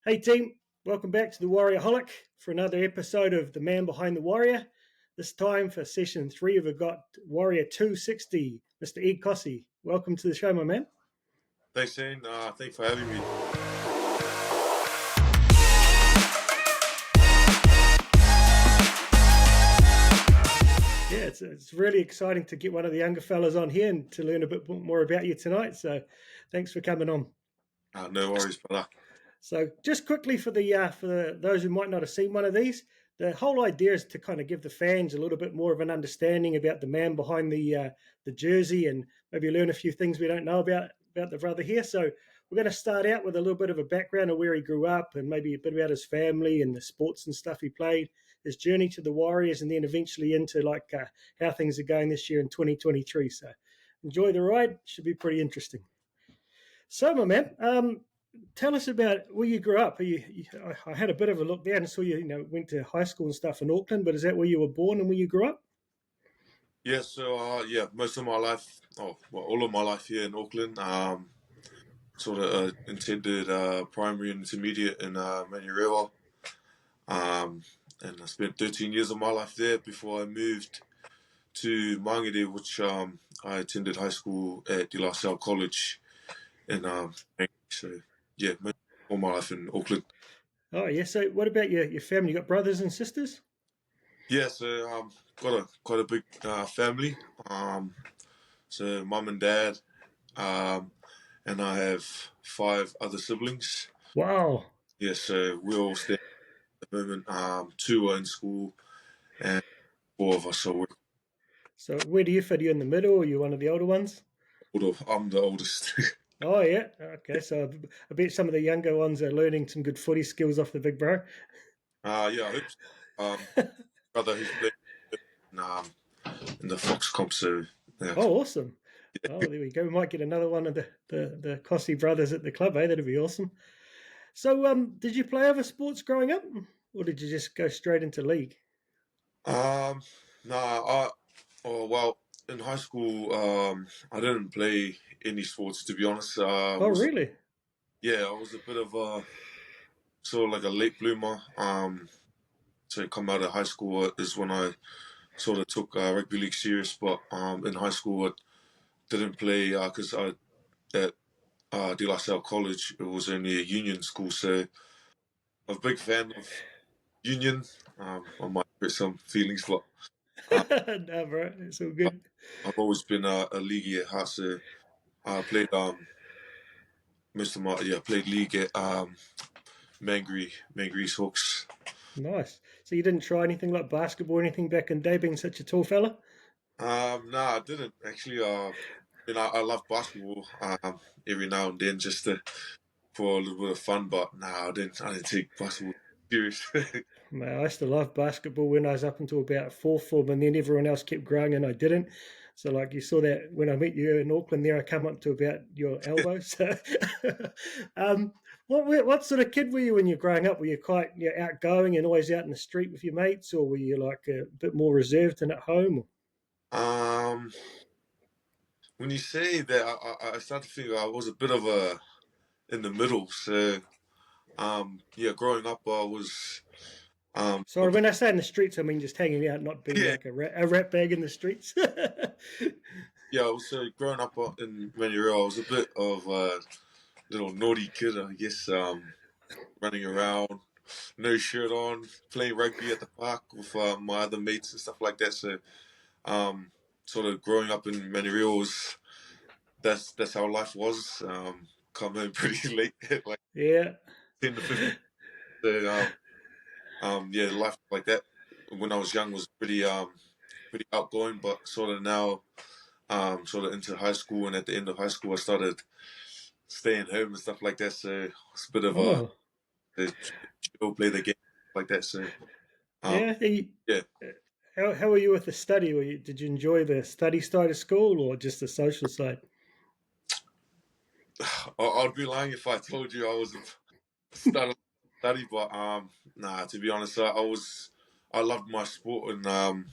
Hey team, welcome back to the Warriorholic for another episode of The Man Behind the Warrior. This time for session 3, we've got Warrior 260, Mr. Ed Kosi. Welcome to the show, my man. Thanks, Shane. Thanks for having me. Yeah, it's really exciting to get one of the younger fellas on here and to learn a bit more about you tonight. So thanks for coming on. No worries, brother. So just quickly for those who might not have seen one of these, the whole idea is to kind of give the fans a little bit more of an understanding about the man behind the jersey and maybe learn a few things we don't know about the brother here. So we're going to start out with a little bit of a background of where he grew up and maybe a bit about his family and the sports and stuff he played, his journey to the Warriors, and then eventually into how things are going this year in 2023. So enjoy the ride; should be pretty interesting. So, my man, tell us about where you grew up. I had a bit of a look there and saw you went to high school and stuff in Auckland, but is that where you were born and where you grew up? Yeah, so most of my life, all of my life here in Auckland. Sort of intended primary and intermediate in Manurewa. And I spent 13 years of my life there before I moved to Mangere, which I attended high school at De La Salle College. And so, yeah, all my life in Auckland. Oh, yeah. So, what about your family? You got brothers and sisters? Yeah, so got quite a big family. So mum and dad, and I have 5 other siblings. Wow. Yeah, so we're all staying at the moment. 2 are in school, and 4 of us are working. So, where do you fit? Are you in the middle? Or are you one of the older ones? I'm the oldest. Oh, yeah. Okay. So, I bet some of the younger ones are learning some good footy skills off the big bro. Yeah, I hope so. Brother who's playing in, in the Fox comp, so yeah. Oh, awesome. Oh, there we go. We might get another one of the Kosi brothers at the club, eh? That'd be awesome. So, did you play other sports growing up, or did you just go straight into league? Um, nah, well, in high school, I didn't play any sports, to be honest. Oh, really? I was a bit of a sort of like a late bloomer. To come out of high school is when I sort of took rugby league serious. But in high school, I didn't play because I at De La Salle College it was only a union school, so I'm a big fan of union. I might hurt some feelings, but No, bro, it's all good. I've always been a leaguey at heart. So I played most of my played league at Mangere Hawks. Nice. So you didn't try anything like basketball or anything back in the day, being such a tall fella? No, I didn't actually. I love basketball every now and then just for a little bit of fun, but no, I didn't take basketball serious. Man, I used to love basketball when I was up until about fourth form, and then everyone else kept growing and I didn't. So, like you saw that when I met you in Auckland, there I come up to about your elbow. So, what sort of kid were you when you were growing up? Were you quite outgoing and always out in the street with your mates, or were you like a bit more reserved and at home? um, when you say that, I start to think I was a bit of a in the middle. So, growing up, I was a Sorry, bit, when I say in the streets, I mean just hanging out, not being yeah, like a rat bag in the streets. yeah. I was growing up in Manurewa. I was a bit of a little naughty kid, I guess. Running around, no shirt on, playing rugby at the park with my other mates and stuff like that. So, sort of growing up in Manurewa was that's how life was. Come home pretty late, at like Yeah. 10 to 15. So, life like that when I was young was pretty outgoing, but sort of now, sort of into high school, and at the end of high school, I started staying home and stuff like that. So it's a bit of Oh, a chill, play the game like that. So, um, yeah. yeah. How were you with the study? Did you enjoy the study side of school or just the social side? I'd be lying if I told you I was started study, but nah. To be honest, I loved my sport, and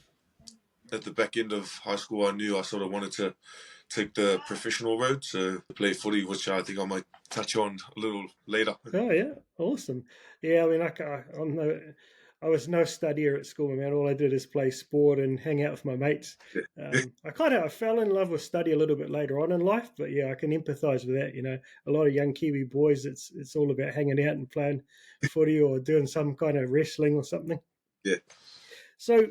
at the back end of high school, I knew I sort of wanted to take the professional road to play footy, which I think I might touch on a little later. Oh yeah, awesome. Yeah, I mean, I was no studier at school, man. All I did is play sport and hang out with my mates. Yeah, I fell in love with study a little bit later on in life, but yeah, I can empathise with that. You know, a lot of young Kiwi boys, it's all about hanging out and playing footy or doing some kind of wrestling or something. yeah. So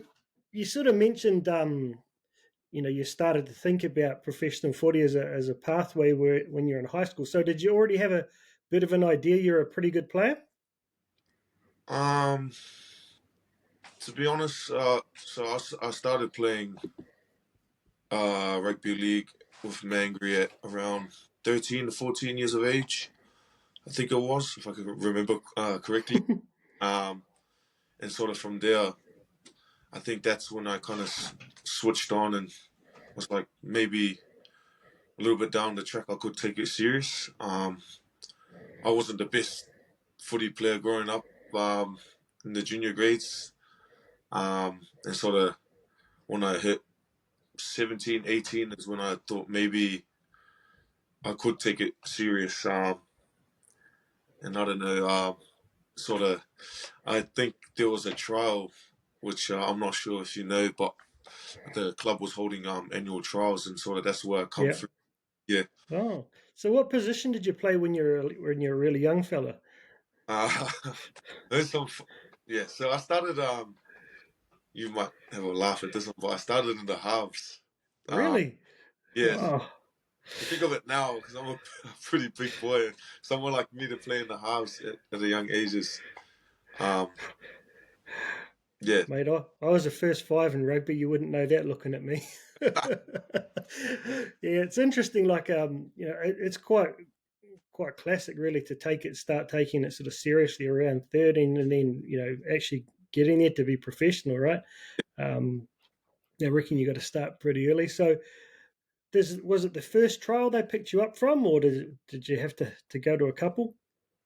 you sort of mentioned, you know, you started to think about professional footy as a pathway when you're in high school. So did you already have a bit of an idea you're a pretty good player? Um, to be honest, I started playing rugby league with Mangry at around 13 to 14 years of age. I think it was, if I can remember correctly. Um, and sort of from there, I think that's when I kind of switched on and was like, maybe a little bit down the track, I could take it serious. I wasn't the best footy player growing up in the junior grades. And sort of when I hit 17, 18 is when I thought maybe I could take it serious. And I don't know, sort of, I think there was a trial, which I'm not sure if you know, but the club was holding annual trials, and sort of that's where I come Yeah. through. Yeah. Oh, so what position did you play when you're a really young fella? Uh, there's some, yeah. So I started. You might have a laugh at this one, but I started in the halves. Um, Really? yes. Oh, To think of it now, because I'm a pretty big boy, and someone like me to play in the halves at a young age is, um, yeah, mate, I was a first five in rugby. You wouldn't know that looking at me. Yeah, it's interesting. Like, you know, it's quite classic, really, to start taking it sort of seriously around 13, and then you know actually getting there to be professional, right? Um, I reckon you got to start pretty early. So, was it the first trial they picked you up from, or did you have to go to a couple?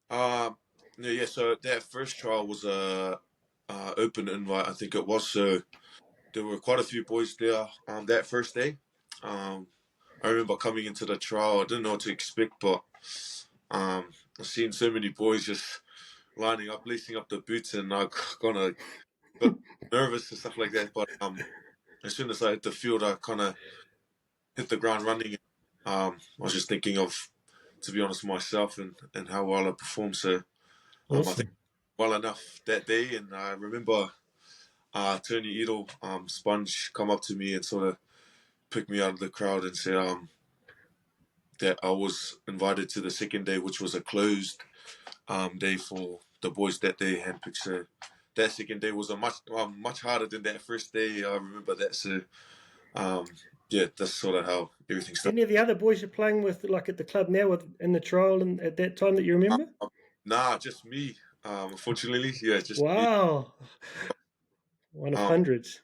um, yeah. So that first trial was a open invite, I think it was. So there were quite a few boys there that first day. Um, I remember coming into the trial, I didn't know what to expect, but I've seen so many boys just lining up, lacing up the boots, and I kind of got nervous and stuff like that. But as soon as I hit the field, I kind of hit the ground running. I was just thinking of, to be honest, myself and how well I performed. So I think Awesome. well enough that day, and I remember Tony Edel, Sponge, come up to me and sort of pick me out of the crowd and say that I was invited to the second day, which was a closed day for the boys that they handpicked. So that second day was a much harder than that first day. I remember that. So um, yeah, that's sort of how everything started. Any of the other boys you're playing with, like at the club now, in the trial, and at that time that you remember? Nah, just me. Unfortunately, yeah, just me. Wow, one of Um, hundreds.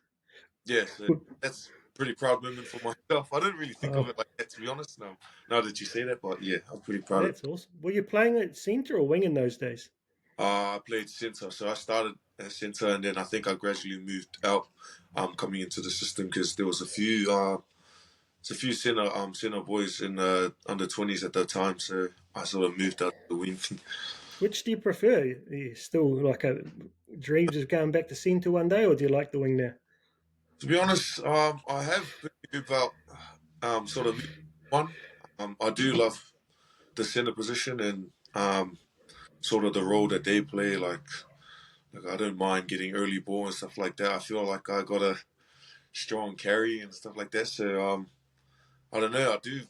yeah, so that's a pretty proud moment for myself. I didn't really think of Oh, it like that, to be honest. Now that you say that, but yeah, I'm pretty proud of it. that's awesome. Were you playing at centre or wing in those days? I played centre, so I started at centre, and then I think I gradually moved out, coming into the system because there was a few centre boys in the under 20s at that time, so I sort of moved out to the wing. Which do you prefer? Are you still like a dreams of going back to centre one day, or do you like the wing now? To be honest, I have been thinking about sort of moving on. I do love the centre position and sort of the role that they play. Like I don't mind getting early ball and stuff like that. I feel like I got a strong carry and stuff like that. So I don't know. I do,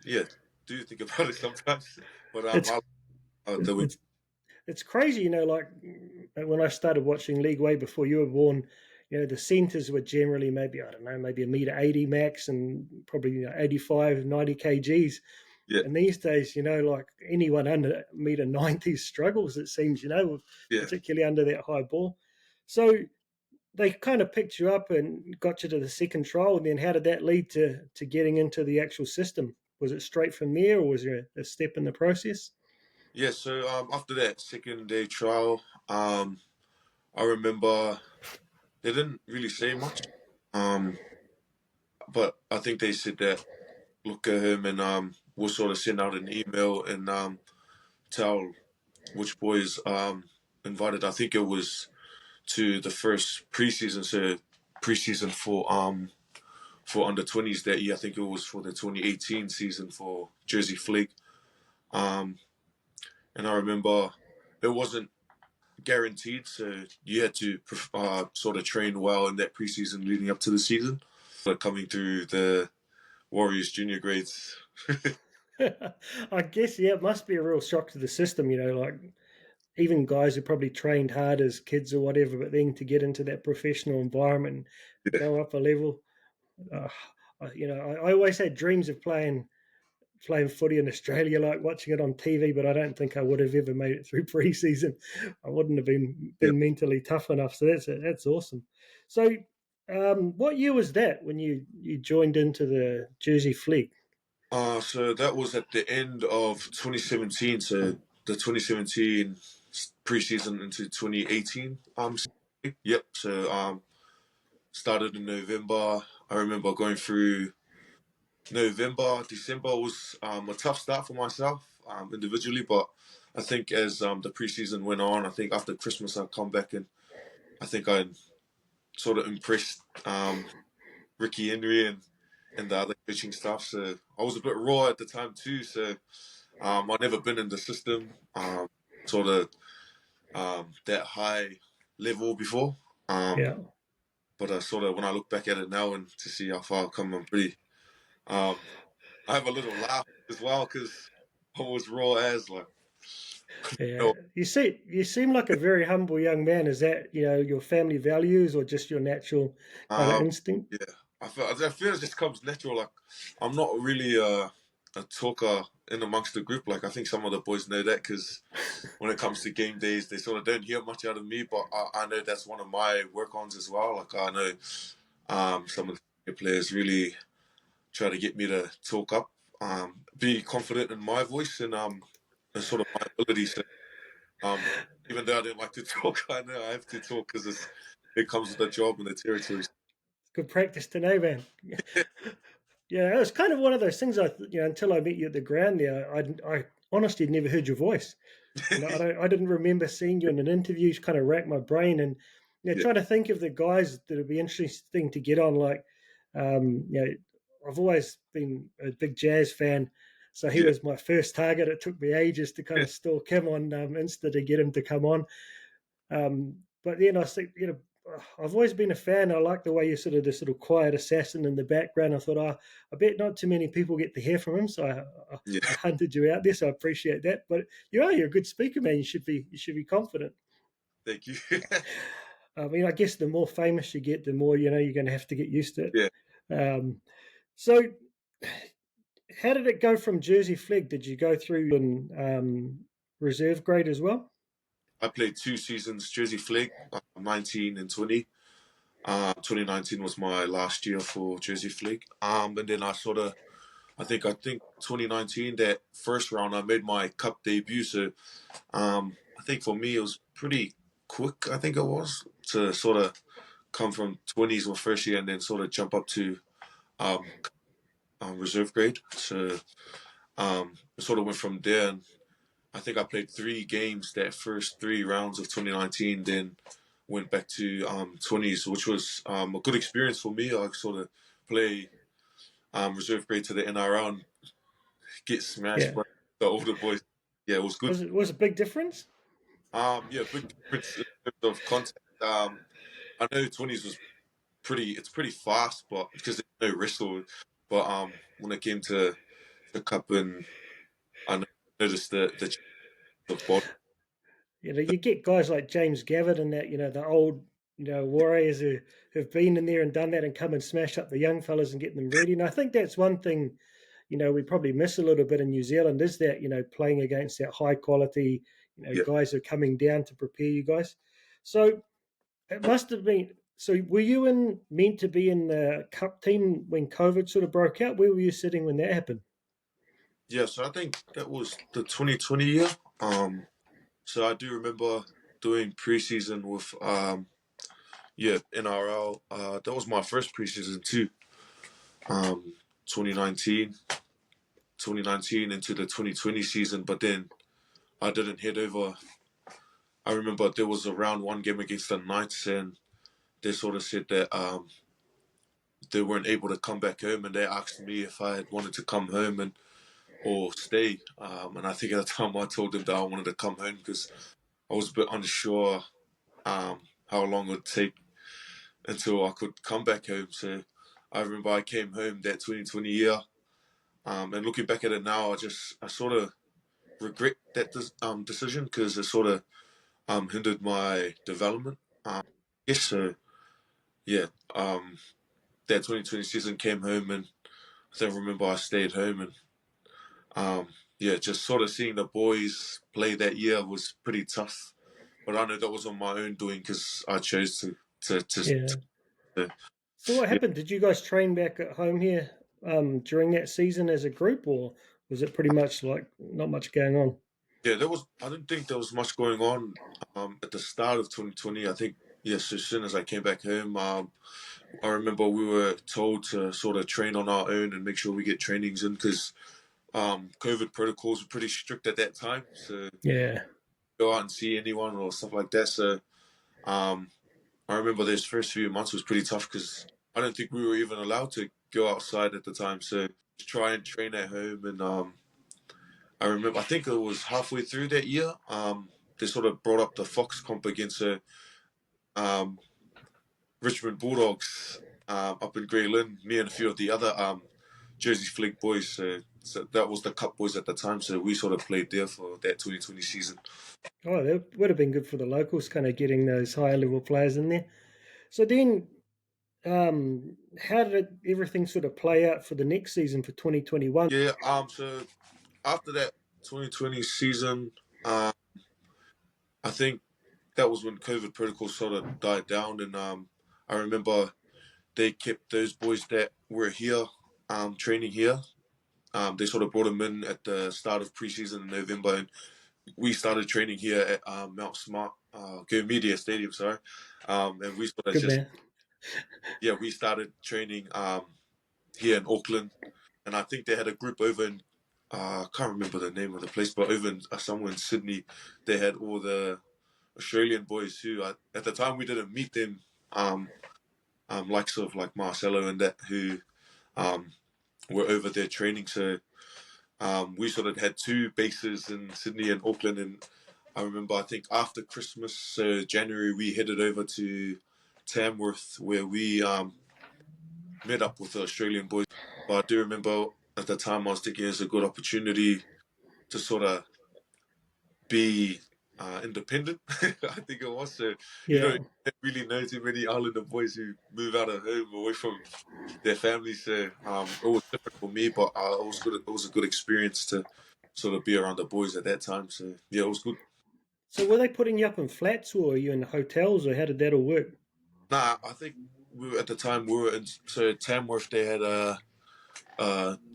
yeah, do think about it sometimes. But It's the wing. it's it's crazy, you know. Like when I started watching league way before you were born, you know, the centres were generally maybe I don't know, maybe a meter 80 max and probably 85, 90 kgs. Yeah, And these days, you know, like anyone under meter 90 struggles, it seems, you know, yeah. particularly under that high ball. So they kind of picked you up and got you to the second trial. And then how did that lead to getting into the actual system? Was it straight from there, or was there a step in the process? Yeah, so after that second day trial, I remember they didn't really say much, but I think they said that look at him, and we'll sort of send out an email and tell which boys invited. I think it was to the first preseason, so preseason for under 20s that year. I think it was for the 2018 season for Jersey Fleet. And I remember it wasn't guaranteed, so you had to sort of train well in that preseason leading up to the season. But coming through the Warriors junior grades. I guess, yeah, it must be a real shock to the system, like even guys who probably trained hard as kids or whatever, but then to get into that professional environment and Yeah, go up a level. Uh, I always had dreams of playing footy in Australia, like watching it on TV, but I don't think I would have ever made it through preseason. I wouldn't have been yeah. mentally tough enough. So that's awesome. So, what year was that when you joined into the Jersey Fleet? So that was at the end of 2017. So the 2017 preseason into 2018. Yep. So started in November. I remember going through November, December was a tough start for myself individually, but I think as the preseason went on, I think after Christmas I come back and I think I sort of impressed Ricky Henry and the other coaching staff. So I was a bit raw at the time too. So I'd never been in the system, sort of that high level before. Yeah. But I sort of when I look back at it now and to see how far I've come, I'm pretty. Um, I have a little laugh as well because I was raw as like. Yeah, No, you seem like a very humble young man. Is that your family values or just your natural kind of um, instinct? yeah, I feel it just comes natural. Like I'm not really a talker in amongst the group. Like I think some of the boys know that because when it comes to game days, they sort of don't hear much out of me. But I know that's one of my work-ons as well. Like I know some of the players really try to get me to talk up, be confident in my voice and sort of my ability. So um, even though I don't like to talk, I know I have to talk because it comes with the job and the territory. Good practice to know, man. Yeah, it was kind of one of those things. Until I met you at the ground there, I honestly had never heard your voice. I didn't remember seeing you in an interview. Just kind of racked my brain and Yeah, trying to think of the guys that would be interesting to get on. Like, I've always been a big Jazz fan, so he yeah, was my first target. It took me ages to kind yeah. of stalk him on Insta to get him to come on. But then I think, I've always been a fan. I like the way you're sort of this little quiet assassin in the background. I thought, I bet not too many people get to hear from him, so Yeah. I hunted you out there. So I appreciate that. But you're a good speaker, man. You should be confident. Thank you. I mean, I guess the more famous you get, the more you're going to have to get used to it. Yeah, So, how did it go from Jersey Flag? Did you go through in reserve grade as well? I played 2 seasons Jersey Flag, 19 and 20. 2019 was my last year for Jersey Flag. And then I think 2019 that first round I made my cup debut. So I think for me it was pretty quick. I think it was to sort of come from 20s or first year and then sort of jump up to um, reserve grade. So it sort of went from there. And I think I played 3 games that first 3 rounds of 2019. Then went back to 20s, which was a good experience for me. I sort of play reserve grade to the NRL and get smashed Yeah. by the older boys. Yeah, it was good. Was a big difference? Yeah, big difference in terms of contact. I know 20s was it's pretty fast, but because there's no wrestle. But when it came to the cup and I noticed the change of body. You get guys like James Gavitt and that, the old, warriors who've been in there and done that and come and smash up the young fellas and get them ready. And I think that's one thing, we probably miss a little bit in New Zealand is that, playing against that high quality, Yeah, guys are coming down to prepare you guys. So it must have been. So were you meant to be in the cup team when COVID sort of broke out? Where were you sitting when that happened? yeah. So I think that was the 2020 year. So I do remember doing preseason with NRL. That was my first preseason too. Um, 2019 into the 2020 season, but then I didn't head over. I remember there was a round one game against the Knights, and they sort of said that they weren't able to come back home, and they asked me if I had wanted to come home or stay. And I think at the time I told them that I wanted to come home because I was a bit unsure how long it would take until I could come back home. So I remember I came home that 2020 year, and looking back at it now, I sort of regret that decision because it sort of hindered my development. Yes, so yeah, that 2020 season came home, and I remember I stayed home, and yeah, just sort of seeing the boys play that year was pretty tough. But I know that was on my own doing because I chose Yeah. to So what yeah. happened? Did you guys train back at home here during that season as a group, or was it pretty much like not much going on? Yeah, there was. I didn't think there was much going on at the start of 2020. I think yes, as soon as I came back home, I remember we were told to sort of train on our own and make sure we get trainings in because COVID protocols were pretty strict at that time. So Yeah. go out and see anyone or stuff like that. So um, I remember those first few months was pretty tough because I don't think we were even allowed to go outside at the time. So to try and train at home, and I remember I think it was halfway through that year. They sort of brought up the Fox comp against um, Richmond Bulldogs up in Grey Lynn. Me and a few of the other Jersey Flegg boys. So that was the Cup boys at the time. So we sort of played there for that 2020 season. Oh, that would have been good for the locals, kind of getting those higher level players in there. So then, how did everything sort of play out for the next season for 2021? Yeah. So after that 2020 season, I think that was when COVID protocols sort of died down, and I remember they kept those boys that were here, training here. They sort of brought them in at the start of preseason in November, and we started training here at Mount Smart, Go Media Stadium, sorry. And we sort of Good just, man. yeah, we started training here in Auckland, and I think they had a group over in, I can't remember the name of the place, but over in somewhere in Sydney, they had all the Australian boys who, at the time, we didn't meet them, like sort of like Marcelo and that, who were over there training. So we sort of had two bases in Sydney and Auckland, and I remember I think after Christmas, so January, we headed over to Tamworth where we met up with the Australian boys. But I do remember at the time I was thinking it's a good opportunity to sort of be independent. I think it was. So you Yeah. don't really know too many Islander boys who move out of home away from their families. So it was different for me, but it was good. It was a good experience to sort of be around the boys at that time. So yeah, it was good. So were they putting you up in flats, or were you in hotels, or how did that all work? Nah, I think we were, at the time we were in so Tamworth. They had a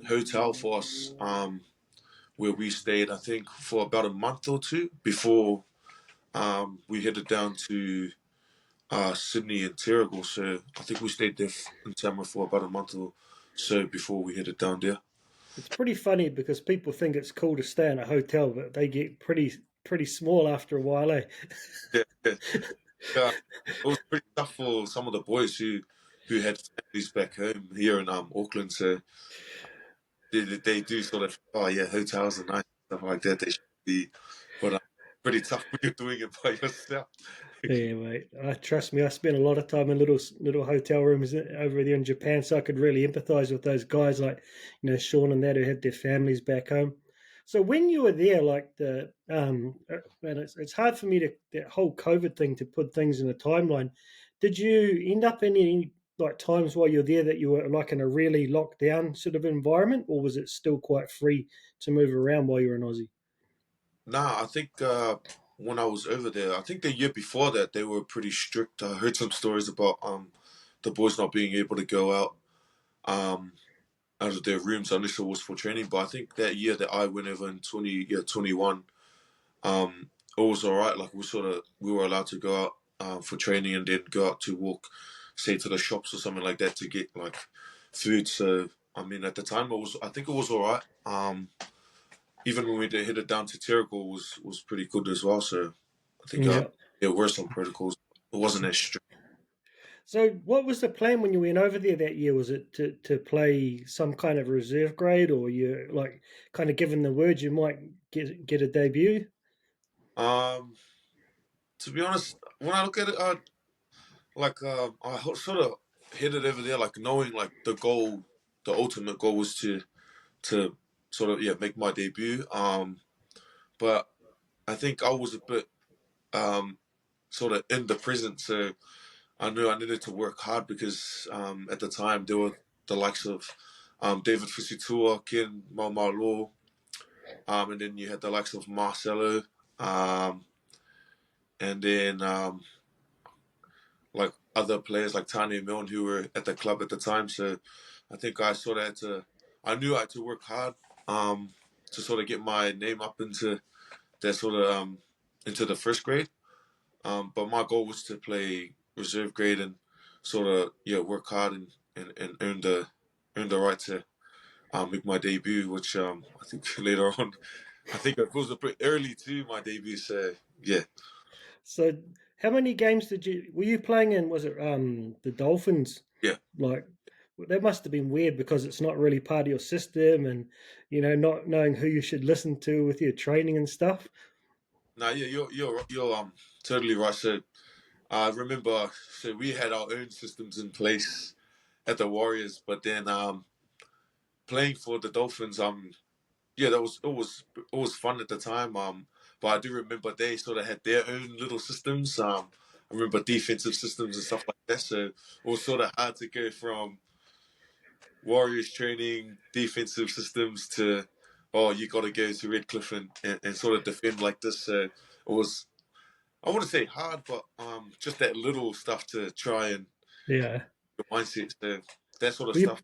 hotel for us where we stayed. I think for about a month or two before we headed down to Sydney and Terrigal. So I think we stayed there in Tamworth for about a month or so before we headed down there. It's pretty funny because people think it's cool to stay in a hotel, but they get pretty small after a while, eh? Yeah, yeah. Yeah, it was pretty tough for some of the boys who had families back home here in Auckland. So they do sort of, oh yeah, hotels are nice and stuff like that. They should be, but pretty tough when you're doing it by yourself. Yeah, mate. Trust me, I spent a lot of time in little hotel rooms over there in Japan, so I could really empathise with those guys like, Sean and that who had their families back home. So when you were there, like and it's hard for me to that whole COVID thing to put things in a timeline. Did you end up in any like times while you're there that you were like in a really locked down sort of environment, or was it still quite free to move around while you were in Aussie? Nah, I think when I was over there, I think the year before that they were pretty strict. I heard some stories about the boys not being able to go um out of their rooms unless it was for training. But I think that year that I went over in 21, it was all right. Like we were allowed to go out for training and then go out to walk, say to the shops or something like that to get like food. So I mean, at the time, I think it was all right. Even when we did hit it down to Terrigal was pretty good as well. So I think Yeah. there were some protocols. It wasn't as strict. So, what was the plan when you went over there that year? Was it to play some kind of reserve grade, or you like kind of given the word you might get a debut? Um, to be honest, when I look at it, I sort of hit it over there, like knowing like the ultimate goal was to sort of make my debut. But I think I was a bit sort of in the present, so I knew I needed to work hard because at the time there were the likes of David Fusitua, Ken Maumalo, and then you had the likes of Marcelo, um, and then like other players like Tanya Milne who were at the club at the time. So I think I sort of I knew I had to work hard to sort of get my name up into that sort of into the first grade. But my goal was to play reserve grade and sort of work hard and earn the right to make my debut, which I think later on, I think it was a bit early to my debut. So yeah, So, how many games were you playing in? Was it the Dolphins? yeah. Like that must have been weird because it's not really part of your system, and not knowing who you should listen to with your training and stuff. No, yeah, you're totally right. So I remember, so we had our own systems in place at the Warriors, but then playing for the Dolphins, yeah, that was it was fun at the time. But I do remember they sort of had their own little systems. I remember defensive systems and stuff like that. So it was sort of hard to go from Warriors training defensive systems to you got to go to Redcliffe and sort of defend like this. So it was, I wouldn't say hard, but just that little stuff to try and Yeah. your mindset. So that sort of Were you stuff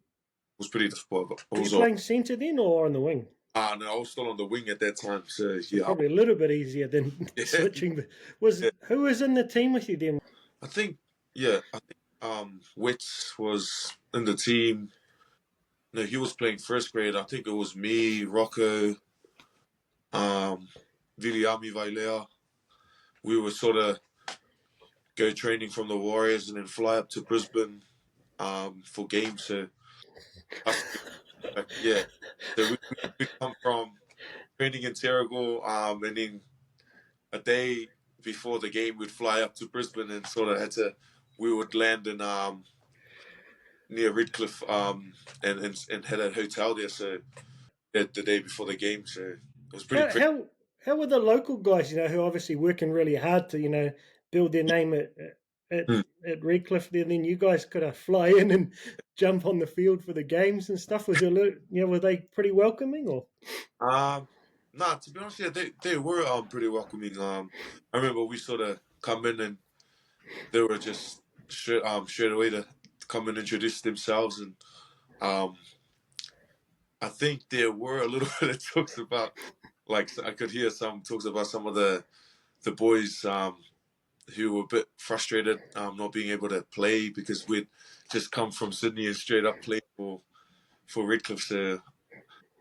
was pretty difficult. But it were you was all. playing centre then or on the wing? No, I was still on the wing at that time. So So yeah, probably a little bit easier than yeah, switching. Was yeah. who was in the team with you then? I think I think Wits was in the team. No, he was playing first grade. I think it was me, Rocco, um, Viliami Vailea. We were sort of go training from the Warriors and then fly up to Brisbane for games. So us, yeah. So we come from training in Terrigal, and then a day before the game, we'd fly up to Brisbane and sort of we would land in near Redcliffe, and had a hotel there. So the day before the game, so it was pretty How crazy. how were the local guys? Who are obviously working really hard to build their name at Hmm. at Redcliffe. There, then you guys could fly in and jump on the field for the games and stuff. Was there, were they pretty welcoming or? Um, nah, to be honest, yeah, they were pretty welcoming. I remember we sort of come in and they were just straight away to come and introduce themselves, and um I think there were a little bit of talks about, like, I could hear some talks about some of the boys who were a bit frustrated not being able to play because we'd just come from Sydney and straight up play for Redcliffe. So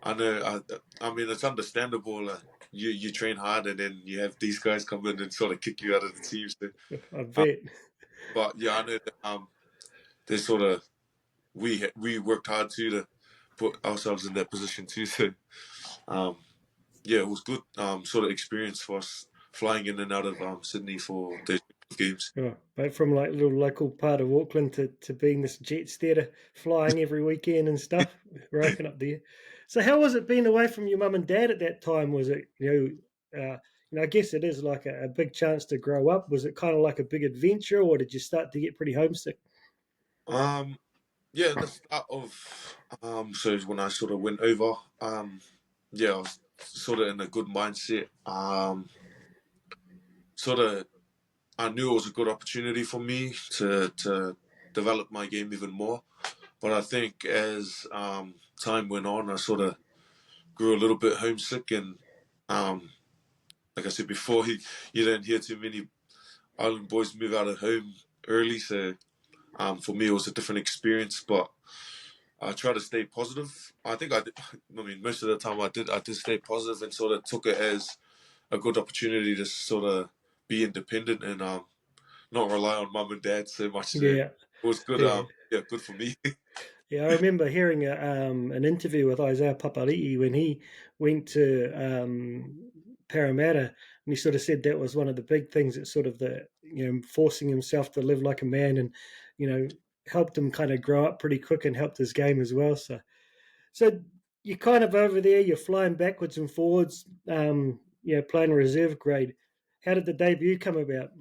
I know, I mean, it's understandable. You train hard and then you have these guys come in and sort of kick you out of the team. So, I uh, bet. but yeah, I know that they sort of we worked hard too to put ourselves in that position too. So um, yeah, it was good sort of experience for us flying in and out of Sydney for those games. Yeah, but from like little local part of Auckland to being this jet setter flying every weekend and stuff, rocking up there. So how was it being away from your mum and dad at that time? Was it I guess it is like a big chance to grow up. Was it kind of like a big adventure, or did you start to get pretty homesick? Um, yeah, in the start of so when I sort of went over, yeah, I was sort of in a good mindset. Sort of I knew it was a good opportunity for me to develop my game even more. But I think as time went on, I sort of grew a little bit homesick, and um, like I said before, you don't hear too many island boys move out of home early. So for me, it was a different experience. But I try to stay positive. I think I did. I mean, most of the time I did stay positive and sort of took it as a good opportunity to sort of be independent and not rely on mum and dad so much. So Yeah, it was good. yeah. Yeah, good for me. Yeah, I remember hearing an interview with Isaiah Papali'i when he went to Parramatta, and he sort of said that was one of the big things that sort of forcing himself to live like a man, and helped him kind of grow up pretty quick and helped his game as well. So you're kind of over there, you're flying backwards and forwards, playing reserve grade. How did the debut come about?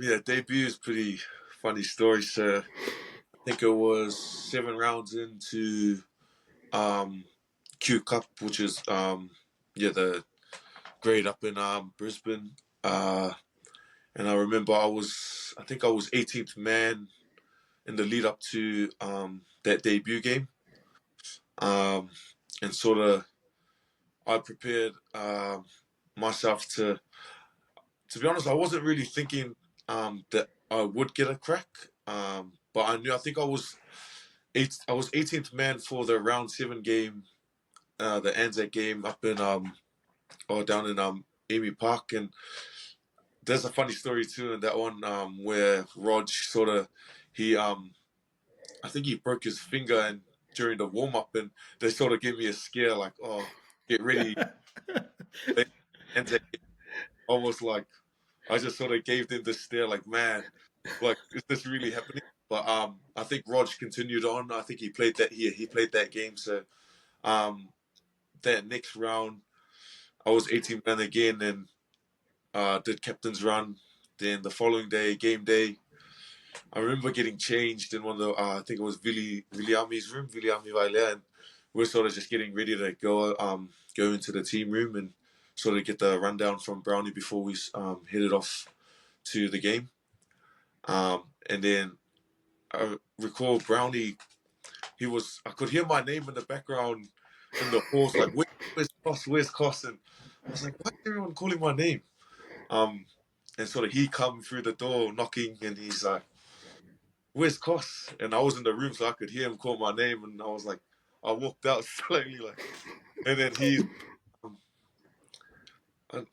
Yeah, debut is pretty funny story. So I think it was 7 rounds into Q Cup, which is the grade up in Brisbane. And I remember I think I was 18th man in the lead up to that debut game. And sort of I prepared myself to be honest, I wasn't really thinking that I would get a crack. But I think I was 18th man for the round 7 game, the ANZAC game up in or down in Amy Park. And there's a funny story too in that one, where Rog sort of he I think he broke his finger and during the warm up, and they sort of gave me a scare like, oh, get ready. ANZAC game. Almost like I just sort of gave them this stare like, man, like, is this really happening? But I think Rog continued on. I think he played that game. So um that next round I was 18 man again and did captain's run. Then the following day, game day, I remember getting changed in one of the I think it was Viliami's room, Viliami Vailea, and we're sort of just getting ready to go into the team room and sort of get the rundown from Brownie before we headed off to the game. And then I recall Brownie, I could hear my name in the background in the halls, like, where's Koss, where's Koss? And I was like, why is everyone calling my name? And sort of he come through the door knocking and he's like, where's Koss? And I was in the room so I could hear him call my name and I was like, I walked out slowly like, and then he's,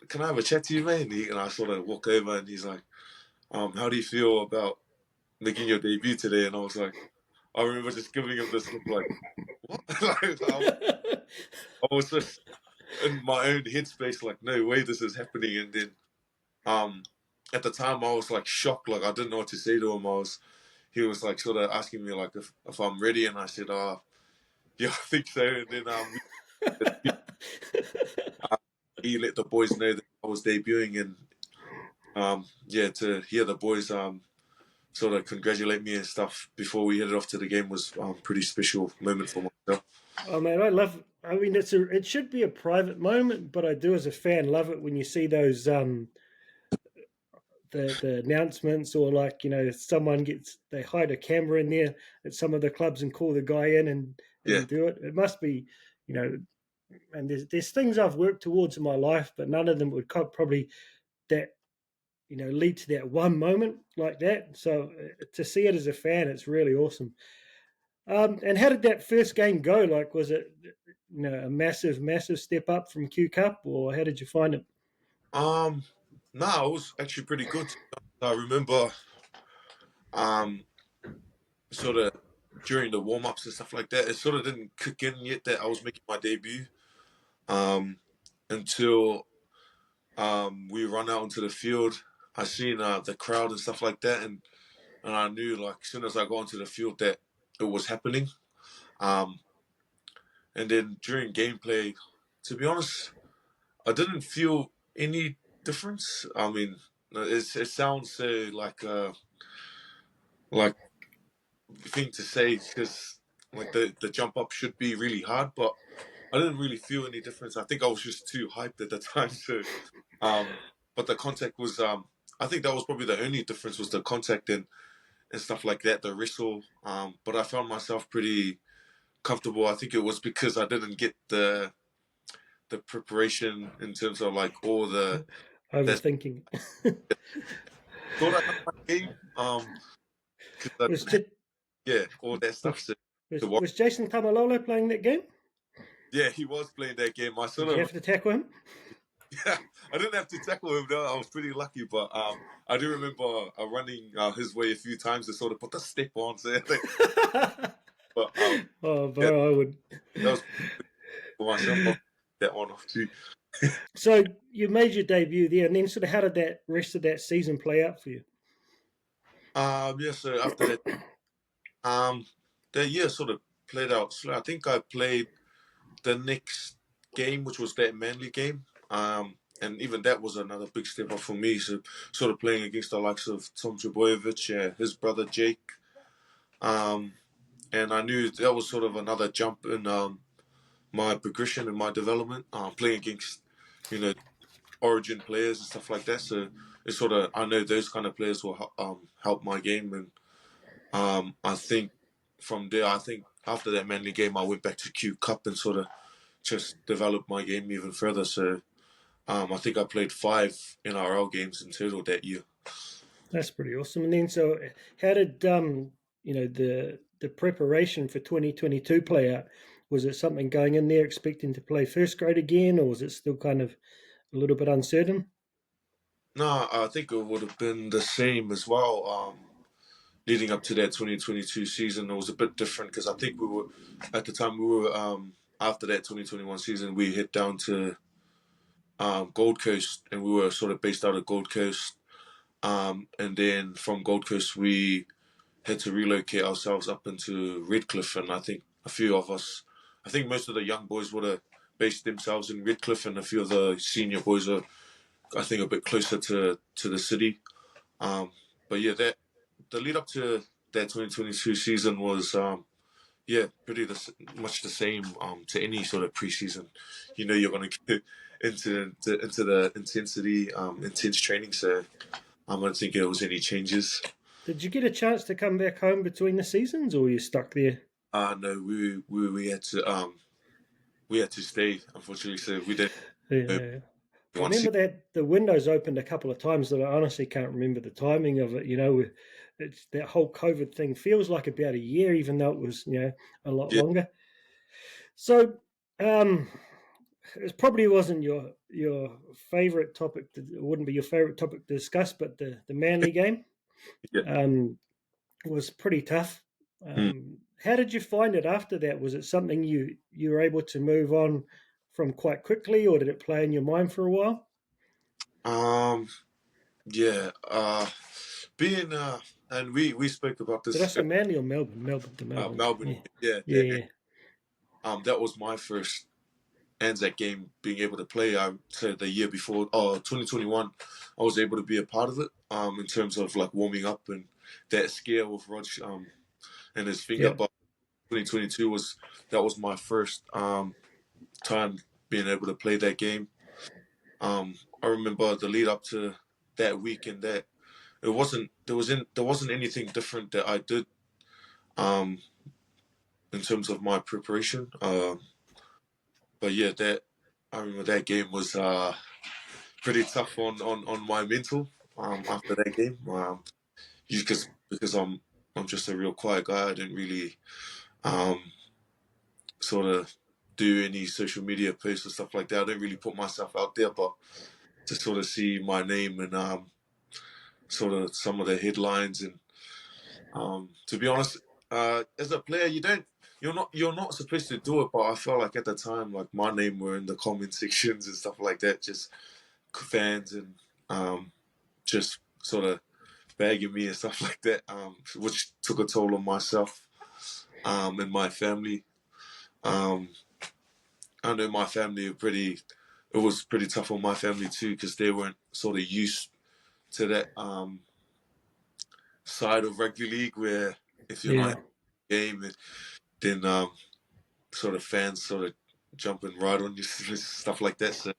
can I have a chat to you, man? And I sort of walk over and he's like, how do you feel about making your debut today? And I was like, I remember just giving him this look like, what? Like, I was just in my own headspace, like, no way this is happening. And then at the time I was like shocked, like I didn't know what to say to him. He was like sort of asking me like if I'm ready, and I said, yeah, I think so. And then he let the boys know that I was debuting, and to hear the boys sort of congratulate me and stuff before we headed off to the game was pretty special moment for myself. Oh man, I mean, it should be a private moment, but I do as a fan love it when you see those the announcements, or like they hide a camera in there at some of the clubs and call the guy in Yeah, and do it. It must be, and there's things I've worked towards in my life, but none of them would probably that lead to that one moment like that. So to see it as a fan, it's really awesome. And how did that first game go? Like, was it a massive step up from Q Cup, or how did you find it? no, it was actually pretty good. I remember um sort of during the warm ups and stuff like that, it sort of didn't kick in yet that I was making my debut until we run out into the field. I seen the crowd and stuff like that, and I knew like as soon as I got onto the field that it was happening. Um, and then during gameplay, to be honest, I didn't feel any difference. I mean, it sounds so like thing to say because like the jump up should be really hard, but I didn't really feel any difference. I think I was just too hyped at the time. So, but the contact was I think that was probably the only difference was the contact and stuff like that, the wrestle. But I found myself pretty comfortable. I think it was because I didn't get the preparation in terms of like all that Overthinking. thought I had my game. 'Cause I It was didn't have just yeah, all that stuff. So, Was Jason Tamalolo playing that game? yeah, he was playing that game. Did you have to tackle him? Yeah, I didn't have to tackle him though. I was pretty lucky, but I do remember running his way a few times to sort of put the step on. So, but Oh, yeah, bro, I would. that was for myself. I'll that one off too. So you made your debut there, and then sort of how did that rest of that season play out for you? Yeah. So after that year sort of played out slow. I think I played the next game, which was that Manly game. And even that was another big step up for me. So sort of playing against the likes of Tom Trbojevic, his brother Jake. And I knew that was sort of another jump in my progression and my development. Playing against, you know, Origin players and stuff like that. So it's sort of, I know those kind of players will help my game. And I think from there, I think after that Manly game, I went back to Q Cup and sort of just developed my game even further. So I think I played 5 NRL games in total that year. That's pretty awesome. And then, so how did the preparation for 2022 play out? Was it something going in there expecting to play first grade again, or was it still kind of a little bit uncertain? No, I think it would have been the same as well. Leading up to that 2022 season, it was a bit different because I think we were at the time after that 2021 season we hit down to Gold Coast and we were sort of based out of Gold Coast, and then from Gold Coast we had to relocate ourselves up into Redcliffe, and I think a few of us, I think most of the young boys would have based themselves in Redcliffe, and a few of the senior boys are, I think, a bit closer to the city. But yeah, that the lead up to that 2022 season was pretty much the same to any sort of preseason. You know, you're going to get into the intensity, intense training. So I don't think there was any changes. Did you get a chance to come back home between the seasons, or were you stuck there? No, we had to stay, unfortunately. So we didn't. Yeah. I One season. remember that the windows opened a couple of times that I honestly can't remember the timing of it. You know, it's that whole COVID thing feels like about a year, even though it was, a lot Yeah, longer. So, it probably wasn't your favorite topic. It wouldn't be your favorite topic to discuss, but the Manly game yeah. was pretty tough. Mm. How did you find it after that? Was it something you were able to move on from quite quickly, or did it play in your mind for a while? Yeah. Being and we spoke about Did I this say Manly or Melbourne? Melbourne to Melbourne. Melbourne. Yeah, Yeah, yeah, that was my first ANZAC game being able to play. I said the year before, 2021, I was able to be a part of it. In terms of like warming up and that scare with Rog and his finger. yeah. But 2022 was my first time being able to play that game. I remember the lead up to that week and that there wasn't anything different that I did um, in terms of my preparation. But yeah, that I remember that game was pretty tough on my mental after that game. Because I'm just a real quiet guy. I didn't really um, sort of do any social media posts or stuff like that. I didn't really put myself out there, but to sort of see my name and sort of some of the headlines and to be honest, as a player, you're not supposed to do it, but I felt like at the time, like my name were in the comment sections and stuff like that, just fans and just sort of bagging me and stuff like that, which took a toll on myself and my family. Um, I know my family it was pretty tough on my family too because they weren't sort of used to that side of rugby league where if you're not Yeah. in the game, then sort of fans sort of jumping right on you, stuff like that. So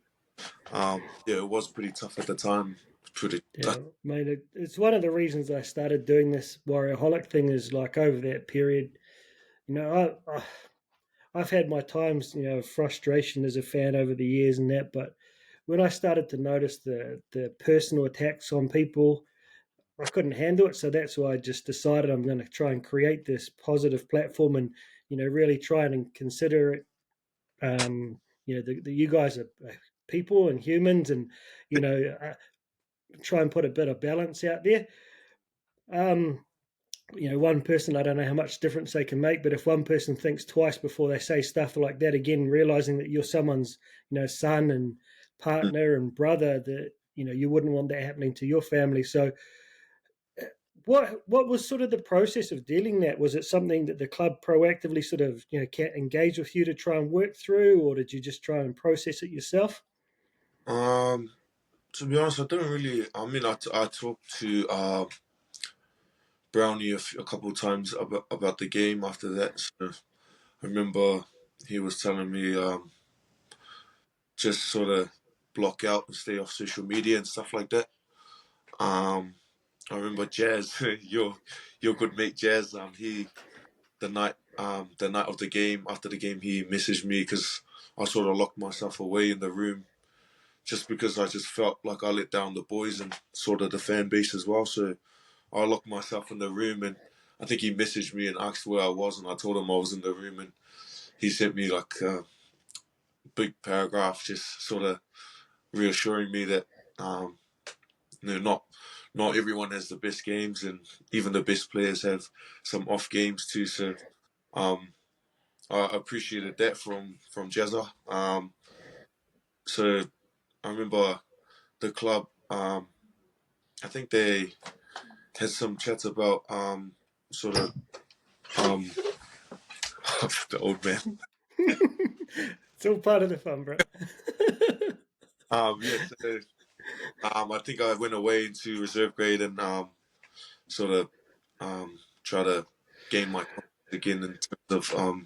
yeah, it was pretty tough at the time. Pretty Yeah, mate, it's one of the reasons I started doing this Warriorholic thing is like over that period, I've had my times, of frustration as a fan over the years and that, but when I started to notice the personal attacks on people, I couldn't handle it. So that's why I just decided I'm going to try and create this positive platform and, really try and consider it. You guys are people and humans, and, try and put a bit of balance out there. One person, I don't know how much difference they can make, but if one person thinks twice before they say stuff like that, again, realizing that you're someone's, son and partner and brother, that, you wouldn't want that happening to your family. So what was sort of the process of dealing that? Was it something that the club proactively sort of, engage with you to try and work through, or did you just try and process it yourself? To be honest, I don't really. I mean, I talked to Brownie a couple of times about the game after that. So I remember he was telling me just sort of block out and stay off social media and stuff like that. I remember Jazz, your good mate Jazz. He the night of the game, after the game, he messaged me because I sort of locked myself away in the room just because I just felt like I let down the boys and sort of the fan base as well. So I locked myself in the room, and I think he messaged me and asked where I was, and I told him I was in the room, and he sent me like a big paragraph just sort of reassuring me that not everyone has the best games, and even the best players have some off games too. So um, I appreciated that from Jazza. So I remember the club. I think they had some chats about sort of um, the old man. It's all part of the fun, bro. Yes. I think I went away into reserve grade and sort of try to gain my confidence again in terms of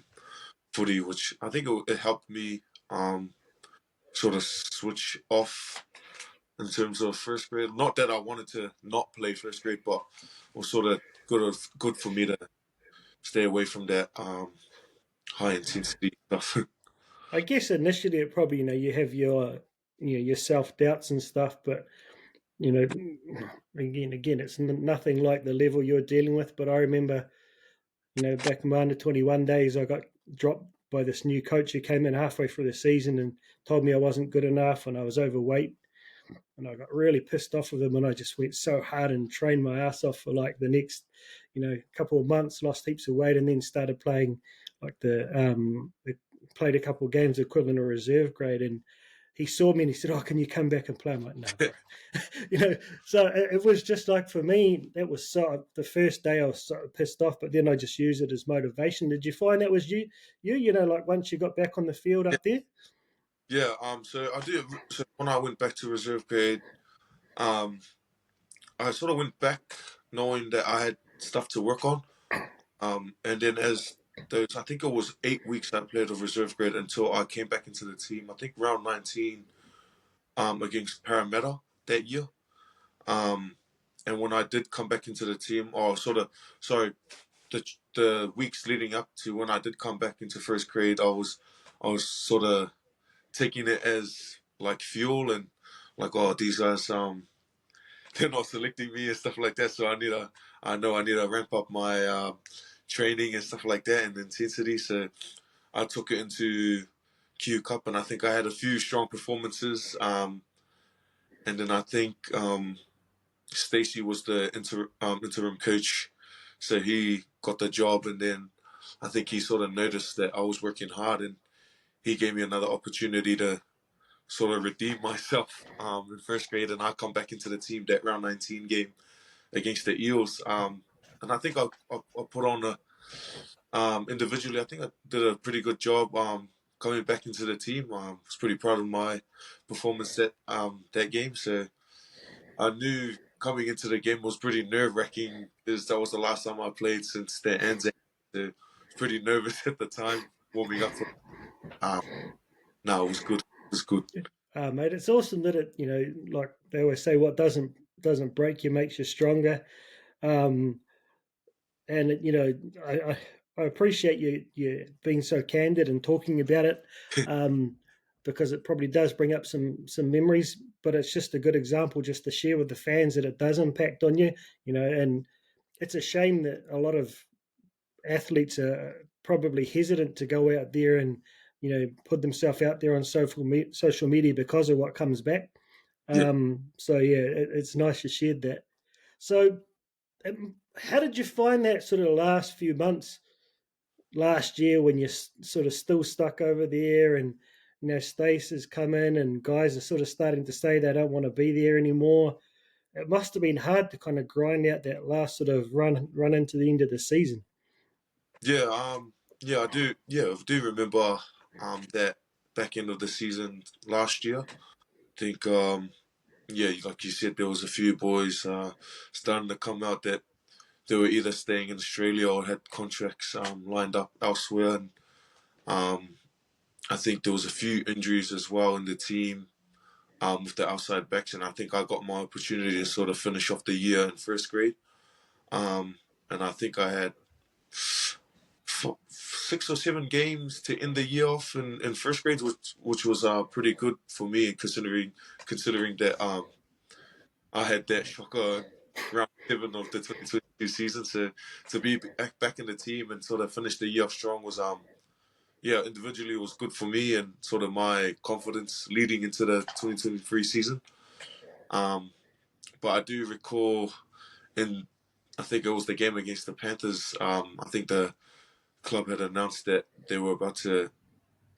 footy, which I think it helped me sort of switch off in terms of first grade. Not that I wanted to not play first grade, but it was sort of good for me to stay away from that high intensity stuff. I guess initially it probably, you have your self doubts and stuff, but you know, again, it's nothing like the level you're dealing with. But I remember, back in my under 21 days, I got dropped by this new coach who came in halfway through the season and told me I wasn't good enough and I was overweight. And I got really pissed off with him, and I just went so hard and trained my ass off for like the next, couple of months, lost heaps of weight, and then started playing like played a couple of games equivalent of reserve grade. And he saw me and he said, "Oh, can you come back and play?" I'm like, "No, bro." So it was just like, for me, that was the first day I was so pissed off, but then I just used it as motivation. Did you find that was like once you got back on the field up there? Yeah. So I did. So when I went back to reserve grade, um, I sort of went back knowing that I had stuff to work on. And then as those, I think it was 8 weeks I played of reserve grade until I came back into the team. I think round 19, against Parramatta that year. Um, and when I did come back into the team, or sort of, sorry, the weeks leading up to when I did come back into first grade, I was sort of taking it as like fuel and like, oh, these guys, they're not selecting me and stuff like that. So I know I need to ramp up my training and stuff like that and intensity. So I took it into Q Cup, and I think I had a few strong performances. And then I think Stacey was the interim coach, so he got the job, and then I think he sort of noticed that I was working hard, and he gave me another opportunity to sort of redeem myself in first grade, and I come back into the team that round 19 game against the Eels, and I think I put on a individually. I think I did a pretty good job coming back into the team. I was pretty proud of my performance that game, so I knew coming into the game was pretty nerve wracking because that was the last time I played since the ANZAC. So I was pretty nervous at the time warming up for. Um, no, it was good. It was good. Mate, it's awesome that it, like they always say, what doesn't break you makes you stronger. Um, and I appreciate you being so candid and talking about it, because it probably does bring up some memories. but it's just a good example just to share with the fans that it does impact on you, and it's a shame that a lot of athletes are probably hesitant to go out there and put themselves out there on social media because of what comes back. Yeah. So yeah, it's nice you shared that. So how did you find that sort of last few months last year when you're sort of still stuck over there, and Stace has come in and guys are sort of starting to say they don't want to be there anymore? It must have been hard to kind of grind out that last sort of run into the end of the season. Yeah, yeah, I do. Yeah, I do remember that back end of the season last year. I think yeah, like you said, there was a few boys starting to come out that they were either staying in Australia or had contracts lined up elsewhere, and um, I think there was a few injuries as well in the team with the outside backs, and I think I got my opportunity to sort of finish off the year in first grade, and I think I had 6 or 7 games to end the year off in first grade, which was pretty good for me, considering that I had that shocker in round 7 of the 2022 season. So to be back in the team and sort of finish the year off strong was yeah, individually it was good for me and sort of my confidence leading into the 2023 season. Um, but I do recall in I think it was the game against the Panthers. I think the club had announced that they were about to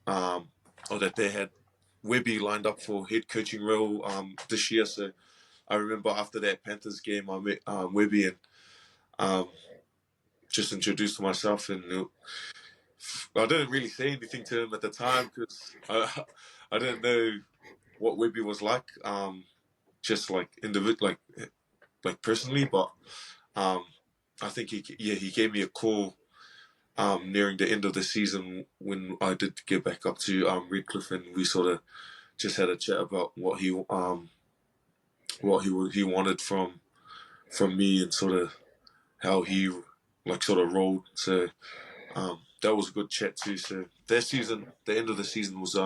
or that they had Webby lined up for head coaching role this year. So I remember after that Panthers game, I met Webby and um, just introduced myself, and I didn't really say anything to him at the time because I didn't know what Webby was like, just like like personally. But um, I think he gave me a call nearing the end of the season when I did get back up to Redcliffe, and we sort of just had a chat about what he wanted from me and sort of how he like sort of rolled. So that was a good chat too. So that season, the end of the season was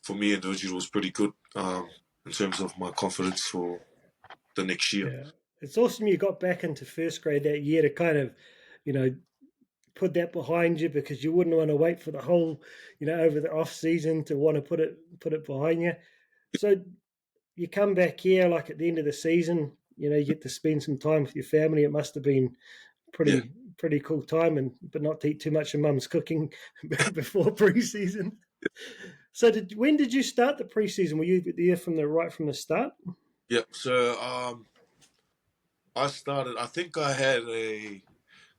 for me individually was pretty good in terms of my confidence for the next year. Yeah, it's awesome you got back into first grade that year to kind of, you know, put that behind you, because you wouldn't want to wait for the whole, over the off season to want to put it behind you. So you come back here like at the end of the season, you get to spend some time with your family. It must have been Yeah. pretty cool time, and but not to eat too much of mum's cooking before preseason. So when did you start the preseason? Were you there right from the start? Yep. So I started. I think I had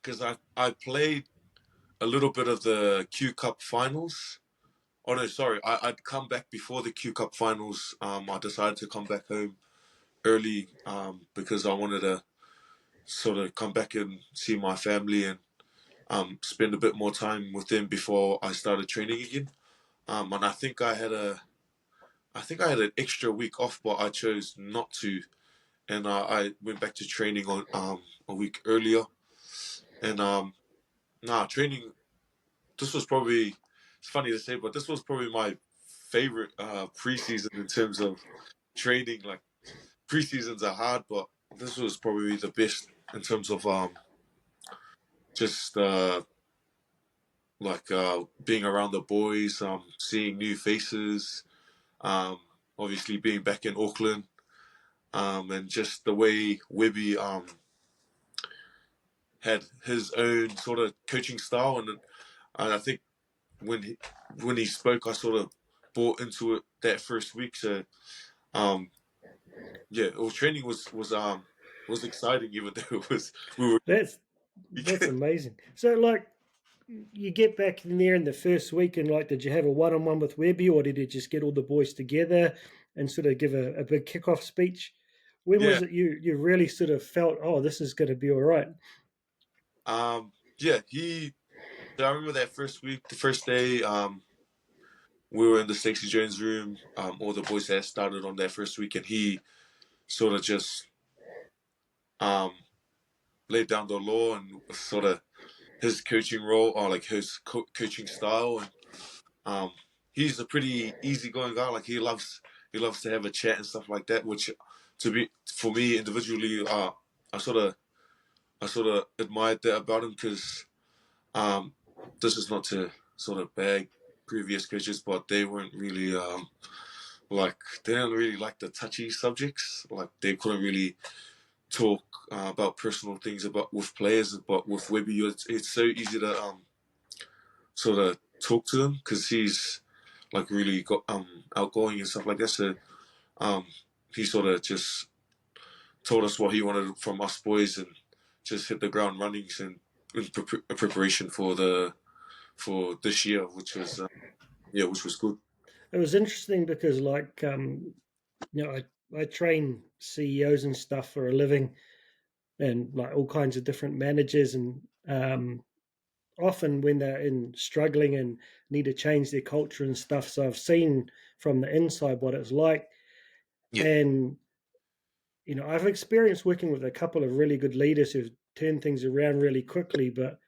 because I played a little bit of the Q Cup finals. Oh no, sorry. I'd come back before the Q Cup finals. I decided to come back home early because I wanted to sort of come back and see my family and spend a bit more time with them before I started training again. And I think I had an extra week off, but I chose not to, and I went back to training on a week earlier. And training. This was probably it's funny to say, but this was probably my favorite preseason in terms of training. Like preseasons are hard, but this was probably the best in terms of just being around the boys, seeing new faces, um, obviously being back in Auckland, and just the way Webby had his own sort of coaching style, and I think when he spoke, I sort of bought into it that first week. So um, yeah, well, training was exciting, even though it was we were. That's amazing. So like, you get back in there in the first week, and like, did you have a one-on-one with Webby, or did you just get all the boys together and sort of give a big kickoff speech? When Yeah, was it you really sort of felt, oh, this is going to be all right? yeah. So I remember that first week, the first day. We were in the Stacey Jones room. All the boys had started on that first week, and he sort of just um, laid down the law and sort of his coaching role or like his coaching style. And um, he's a pretty easygoing guy. Like he loves he loves to have a chat and stuff like that. Which, for me individually, I sort of admired that about him because this is not to sort of bag previous coaches, but they weren't really they didn't really like the touchy subjects. Like they couldn't really talk about personal things about with players, but with Webby, it's so easy to sort of talk to him because he's like really got outgoing and stuff like that. So um, he sort of just told us what he wanted from us boys and just hit the ground running and in preparation for this year, which was which was good. It was interesting because, like, I train CEOs and stuff for a living, and like all kinds of different managers, and often when they're in struggling and need to change their culture and stuff. So I've seen from the inside what it's like, Yeah, and I've experienced working with a couple of really good leaders who've turned things around really quickly. But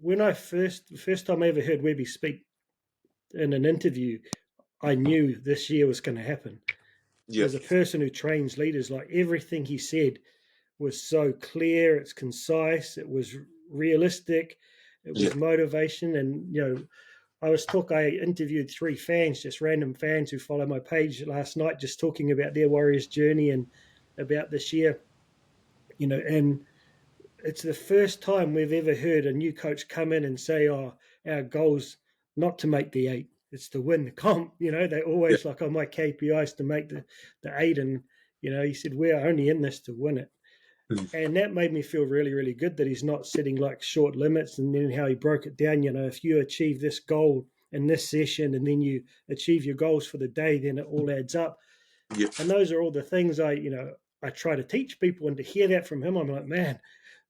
when the first time I ever heard Webby speak in an interview, I knew this year was going to happen. yeah, As a person who trains leaders, like everything he said was so clear, it's concise, it was realistic, it yeah, was motivation. And I interviewed 3 fans, just random fans who follow my page last night, just talking about their Warriors journey and about this year. And it's the first time we've ever heard a new coach come in and say, "Oh, our goal's not to make the 8; it's to win the comp." They're yeah, always like, "Oh, my KPI is to make the 8," and he said, "We're only in this to win it." mm, And that made me feel really, really good that he's not setting like short limits. And then how he broke it down, if you achieve this goal in this session and then you achieve your goals for the day, then it all adds up. yeah, And those are all the things I try to teach people. And to hear that from him, I'm like, man,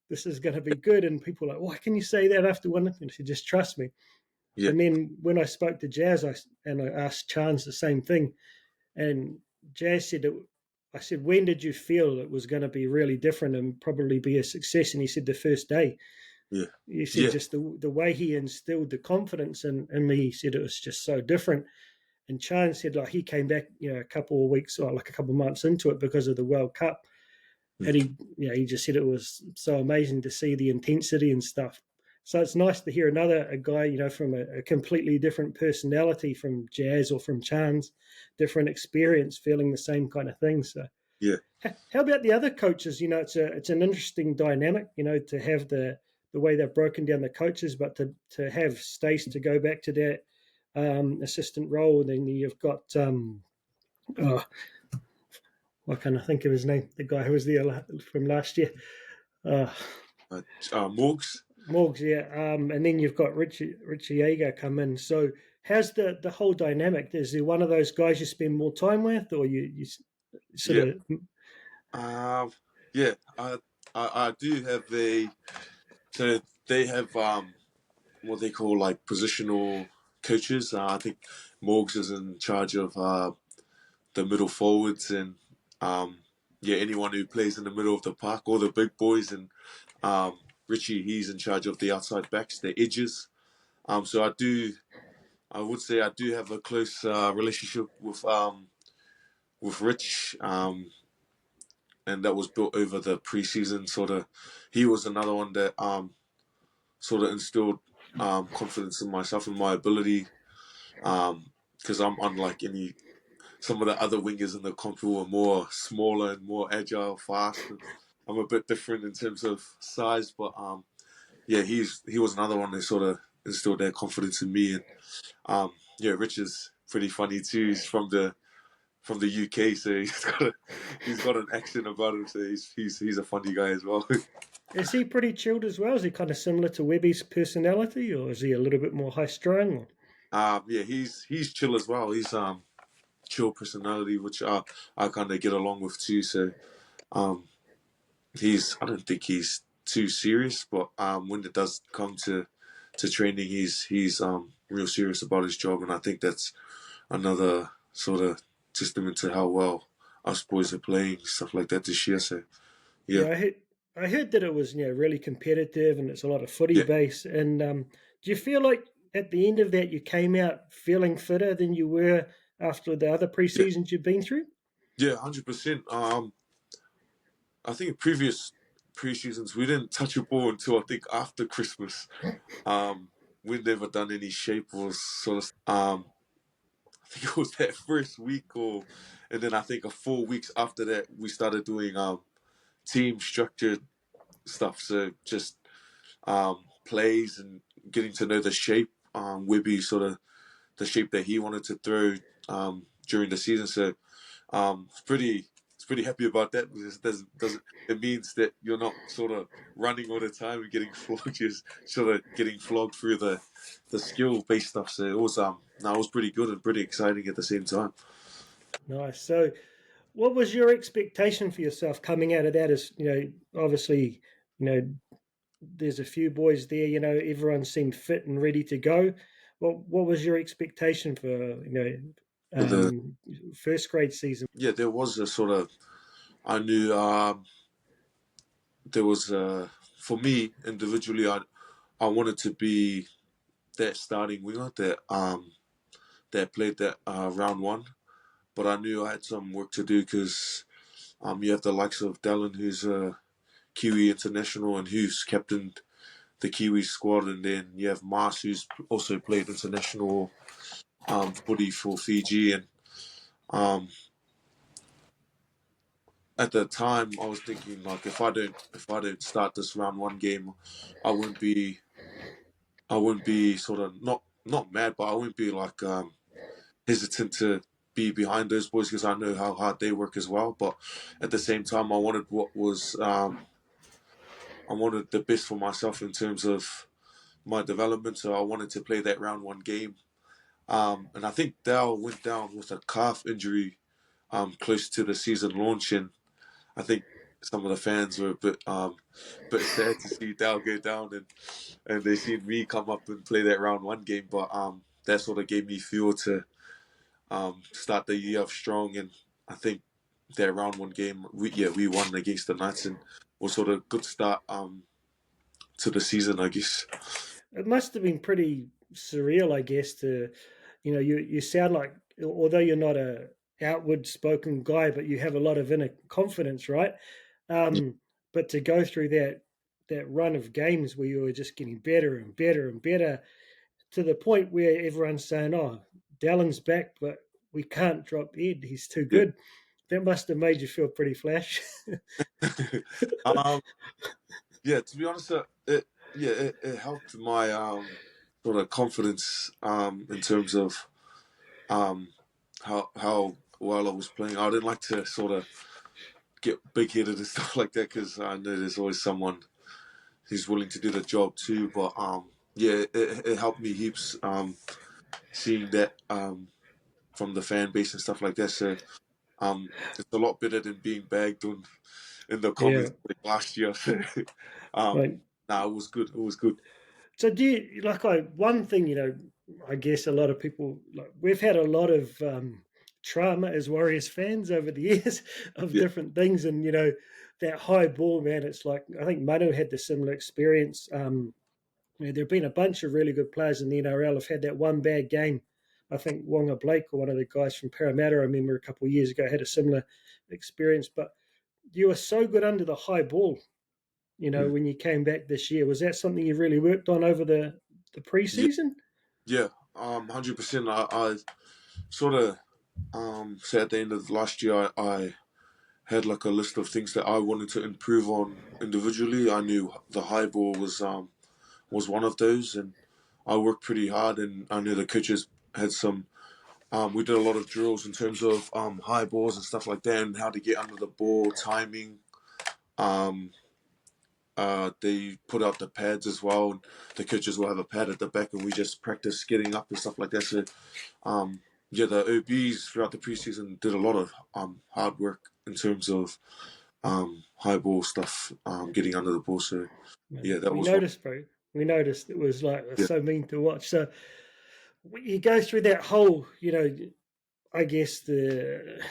this is going to be good. And people are like, why can you say that after winning? And I said, just trust me. yeah, And then when I spoke to Jazz, I asked Chance the same thing. And Jazz said, I said, when did you feel it was going to be really different and probably be a success? And he said, the first day. yeah, He said, yeah, just the way he instilled the confidence in me, he said it was just so different. And Chan said, like, he came back, a couple of weeks or like a couple of months into it because of the World Cup. mm, And he just said it was so amazing to see the intensity and stuff. So it's nice to hear a guy, from a completely different personality from Jazz or from Chan's, different experience, feeling the same kind of thing. So yeah, how about the other coaches? It's an interesting dynamic, to have the way they've broken down the coaches, but to have Stace to go back to that assistant role. Then you've got oh, what can I think of his name? The guy who was there from last year. Uh, uh, Morgs. Morgs, yeah. And then you've got Richie Yeager come in. So how's the whole dynamic? Is there one of those guys you spend more time with, or you sort Yeah, of? um, yeah. I do have so they have what they call like positional coaches. I think Morgs is in charge of the middle forwards and um, anyone who plays in the middle of the park, all the big boys, and Richie, he's in charge of the outside backs, the edges. So I would say I do have a close relationship with Rich, and that was built over the preseason. Sort of, he was another one that sort of instilled confidence in myself and my ability. Because I'm unlike some of the other wingers in the comp who are more smaller and more agile, fast. And I'm a bit different in terms of size, but he was another one that sort of instilled that confidence in me. And Rich is pretty funny too. He's from the UK, so he's got an accent about him. So he's a funny guy as well. Is he pretty chilled as well? Is he kind of similar to Webby's personality, or is he a little bit more high strung? He's chill as well. He's chill personality, which I kind of get along with too. So um, I don't think he's too serious, but when it does come to training, he's real serious about his job, and I think that's another sort of testament to how well us boys are playing stuff like that this year. So yeah, Yeah, I heard that it was really competitive and it's a lot of footy yeah, base. And do you feel like at the end of that you came out feeling fitter than you were after the other Yeah, pre-seasons you've been through? yeah, 100%. I think in previous pre-seasons we didn't touch a ball until I think after Christmas. Um, we'd never done any shape or sort of. I think it was that first week, and then I think a 4 weeks after that we started doing team structured stuff. So just plays and getting to know the shape. Webby sort of the shape that he wanted to throw during the season. So it's pretty happy about that because it doesn't it means that you're not sort of running all the time and getting flogged, just sort of getting flogged through the skill based stuff. So it was no, it was pretty good and pretty exciting at the same time. Nice. So, what was your expectation for yourself coming out of that? As obviously, you know, there's a few boys there. Everyone seemed fit and ready to go. What was your expectation for For the first grade season? Yeah, there was a sort of I knew there was for me individually I wanted to be that starting winger that played that round one, but I knew I had some work to do because you have the likes of Dallin, who's a Kiwi international and who's captained the Kiwi squad, and then you have Mars, who's also played international footy for Fiji. And um, at the time, I was thinking like if I don't start this round one game, I wouldn't be I wouldn't be sort of not mad, but I wouldn't be like hesitant to be behind those boys because I know how hard they work as well. But at the same time, I wanted the best for myself in terms of my development. So I wanted to play that round one game. And I think Dal went down with a calf injury close to the season launch, and I think some of the fans were a bit sad to see Dal go down, and they seen me come up and play that round one game. But that sort of gave me fuel to start the year off strong, and I think that round one game we won against the Knights and was sort of good start to the season, I guess. It must have been pretty surreal, I guess. You sound like, although you're not a outward spoken guy, but you have a lot of inner confidence, right? Yeah, Um, but to go through that run of games where you were just getting better and better and better to the point where everyone's saying, "Oh, Dallin's back, but we can't drop Ed. He's too yeah. good." That must have made you feel pretty flash. um, yeah. To be honest, it helped my sort of confidence in terms of um how well I was playing. I didn't like to sort of get big headed and stuff like that because I know there's always someone who's willing to do the job too. But yeah, it helped me heaps seeing that from the fan base and stuff like that. So it's a lot better than being bagged on in the Yeah, comments like last year. So um, right. nah, it was good. It was good. So do you like one thing, I guess a lot of people like we've had a lot of trauma as Warriors fans over the years of Yeah, different things, and that high ball, man. It's like I think Manu had the similar experience. There have been a bunch of really good players in the NRL have had that one bad game. I think Wonga Blake or one of the guys from Parramatta, I remember a couple of years ago, had a similar experience. But you were so good under the high ball, mm, when you came back this year. Was that something you really worked on over the yeah, preseason? yeah. 100%. I sort of so at the end of last year, I had like a list of things that I wanted to improve on individually. I knew the high ball was one of those, and I worked pretty hard. And I knew the coaches had some. We did a lot of drills in terms of high balls and stuff like that, and how to get under the ball, timing. Um, they put out the pads as well. And the coaches will have a pad at the back, and we just practice getting up and stuff like that. So, um, yeah, the OBs throughout the preseason did a lot of hard work in terms of high ball stuff, getting under the ball. So, yeah, that We was one. noticed, bro. We noticed it was like Yeah, so mean to watch. So you go through that whole, I guess it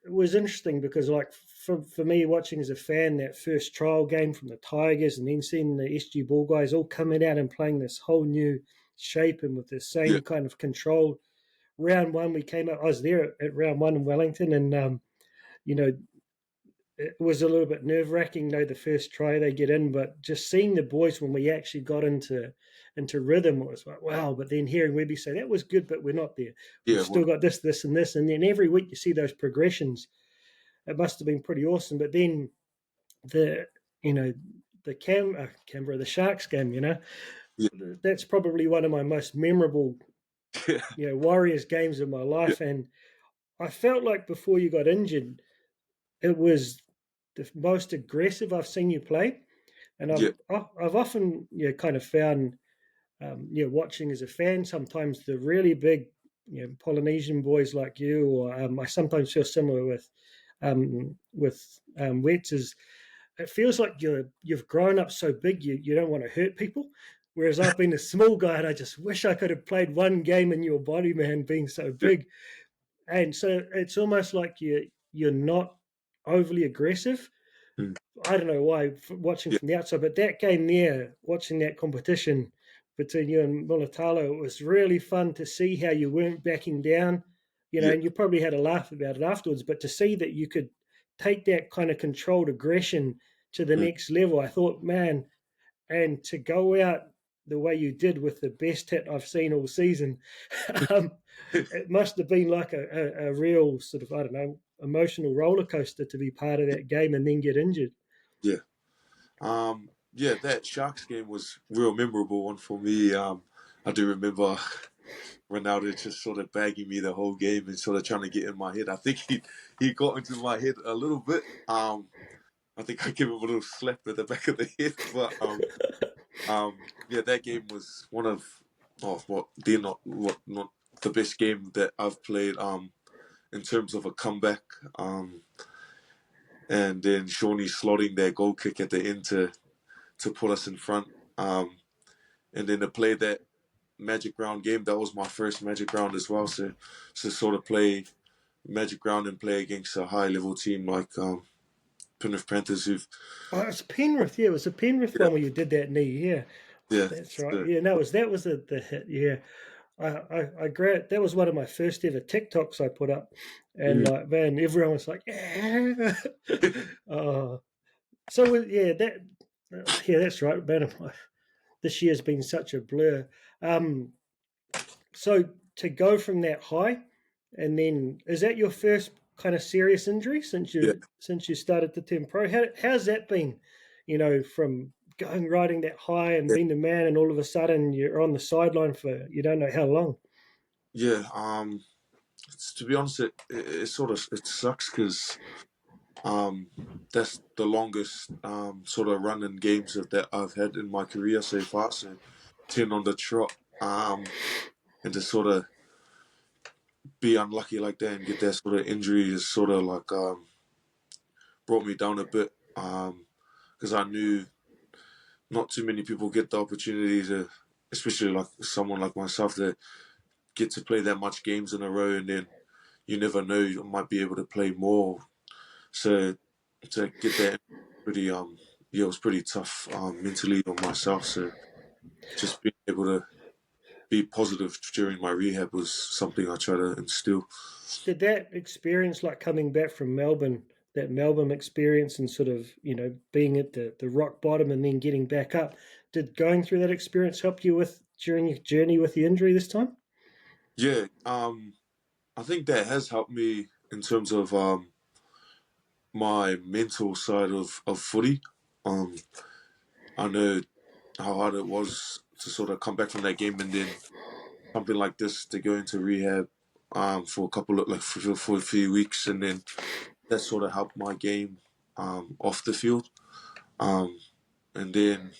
was interesting because like for me watching as a fan that first trial game from the Tigers and then seeing the SG Ball guys all coming out and playing this whole new shape and with the yeah, same kind of control round one, we came up. I was there at round one in Wellington, and you know, it was a little bit nerve wracking. The first try they get in, but just seeing the boys when we actually got into rhythm, it was like wow. But then hearing Webby say that was good, but we're not there. We've Yeah, still one, got this, and this, and then every week you see those progressions. It must have been pretty awesome. But then the you know the Canberra the Sharks game, yeah, that's probably one of my most memorable yeah, Warriors games of my yeah, life, and I felt like before you got injured, it was the most aggressive I've seen you play. And yeah, I've often kind of found watching as a fan sometimes the really big Polynesian boys like you, or I sometimes feel similar with Wets, is it feels like you've grown up so big you don't want to hurt people. Whereas I've been a small guy and I just wish I could have played one game in your body, man, being so yeah, big. And so it's almost like you're not overly aggressive. mm, I don't know why, watching yeah, from the outside, but that game there, watching that competition between you and Mulatalo, it was really fun to see how you weren't backing down, yeah, and you probably had a laugh about it afterwards, but to see that you could take that kind of controlled aggression to the mm, next level, I thought, man, and to go out the way you did with the best hit I've seen all season, um, it must have been like a real sort of, I don't know, emotional roller coaster to be part of that game and then get injured. yeah. Yeah, that Sharks game was a real memorable one for me. I do remember Ronaldo just sort of bagging me the whole game and sort of trying to get in my head. I think he got into my head a little bit. I think I gave him a little slap at the back of the head, but yeah, that game was one of not the best game that I've played. In terms of a comeback. And then Shawnee slotting their goal kick at the end to put us in front. And then to play that Magic Round game, that was my first Magic Round as well. So sort of play Magic Round and play against a high level team like Penrith Panthers who've Oh, it was Penrith, yeah. It was a Penrith yeah, one where you did that knee, yeah. yeah, That's right. so, Yeah, no, that was the hit, yeah. I agree. That was one of my first ever TikToks I put up, and mm, like, man, everyone was like, yeah. Oh, so yeah, that's right, man. This year's been such a blur. Um, so to go from that high, and then is that your first kind of serious injury yeah, since you started to turn pro? How's that been? From going riding that high and yeah, being the man, and all of a sudden you're on the sideline for you don't know how long. yeah. To be honest, it sort of it sucks because um, that's the longest sort of run in games that I've had in my career so far. So 10 on the trot, and to sort of be unlucky like that and get that sort of injury is sort of like brought me down a bit because I knew not too many people get the opportunity to, especially like someone like myself, that get to play that much games in a row, and then you never know, you might be able to play more. So to get that pretty yeah, it was pretty tough mentally on myself. So just being able to be positive during my rehab was something I try to instill. Did that experience, like coming back from Melbourne, that Melbourne experience, and sort of being at the rock bottom and then getting back up, did going through that experience help you with during your journey with the injury this time? Yeah, I think that has helped me in terms of my mental side of footy. Um, I know how hard it was to sort of come back from that game and then something like this to go into rehab for a couple of like for a few weeks, and then that sort of helped my game off the field. Um, and then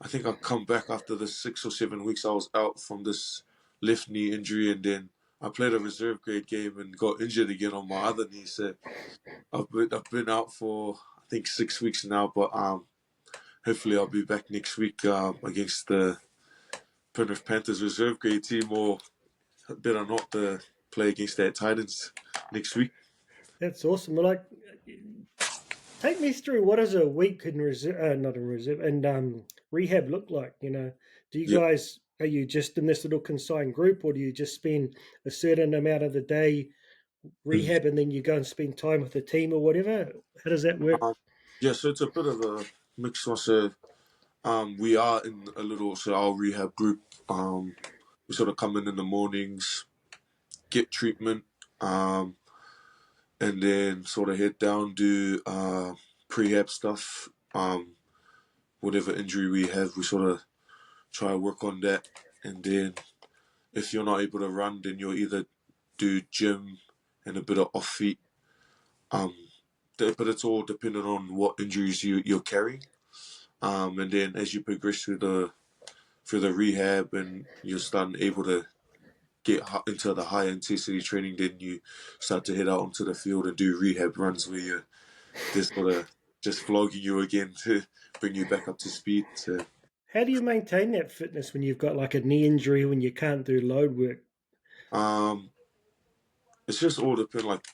I think I come back after the 6 or 7 weeks I was out from this left knee injury, and then I played a reserve grade game and got injured again on my other knee. So I've been out for I think 6 weeks now, but hopefully I'll be back next week against the Penrith Panthers reserve grade team, or better not to play against their Titans next week. That's awesome. Well, like, take me through what does a week in reserve, not in reserve, and rehab look like? Do you Yeah, guys are you just in this little consigned group, or do you just spend a certain amount of the day rehab and then you go and spend time with the team or whatever? How does that work? Um, yeah, so it's a bit of a mix. So we are in a little so our rehab group. We sort of come in the mornings, get treatment, um, and then sort of head down, do prehab stuff. Whatever injury we have, we sort of try to work on that. And then if you're not able to run, then you'll either do gym and a bit of off feet. But it's all dependent on what injuries you're carrying. And then as you progress through the rehab and you're starting able to get into the high intensity training, then you start to head out onto the field and do rehab runs where they're sort of just flogging you again to bring you back up to speed. So How do you maintain that fitness when you've got like a knee injury when you can't do load work? um, it's just all depend. Like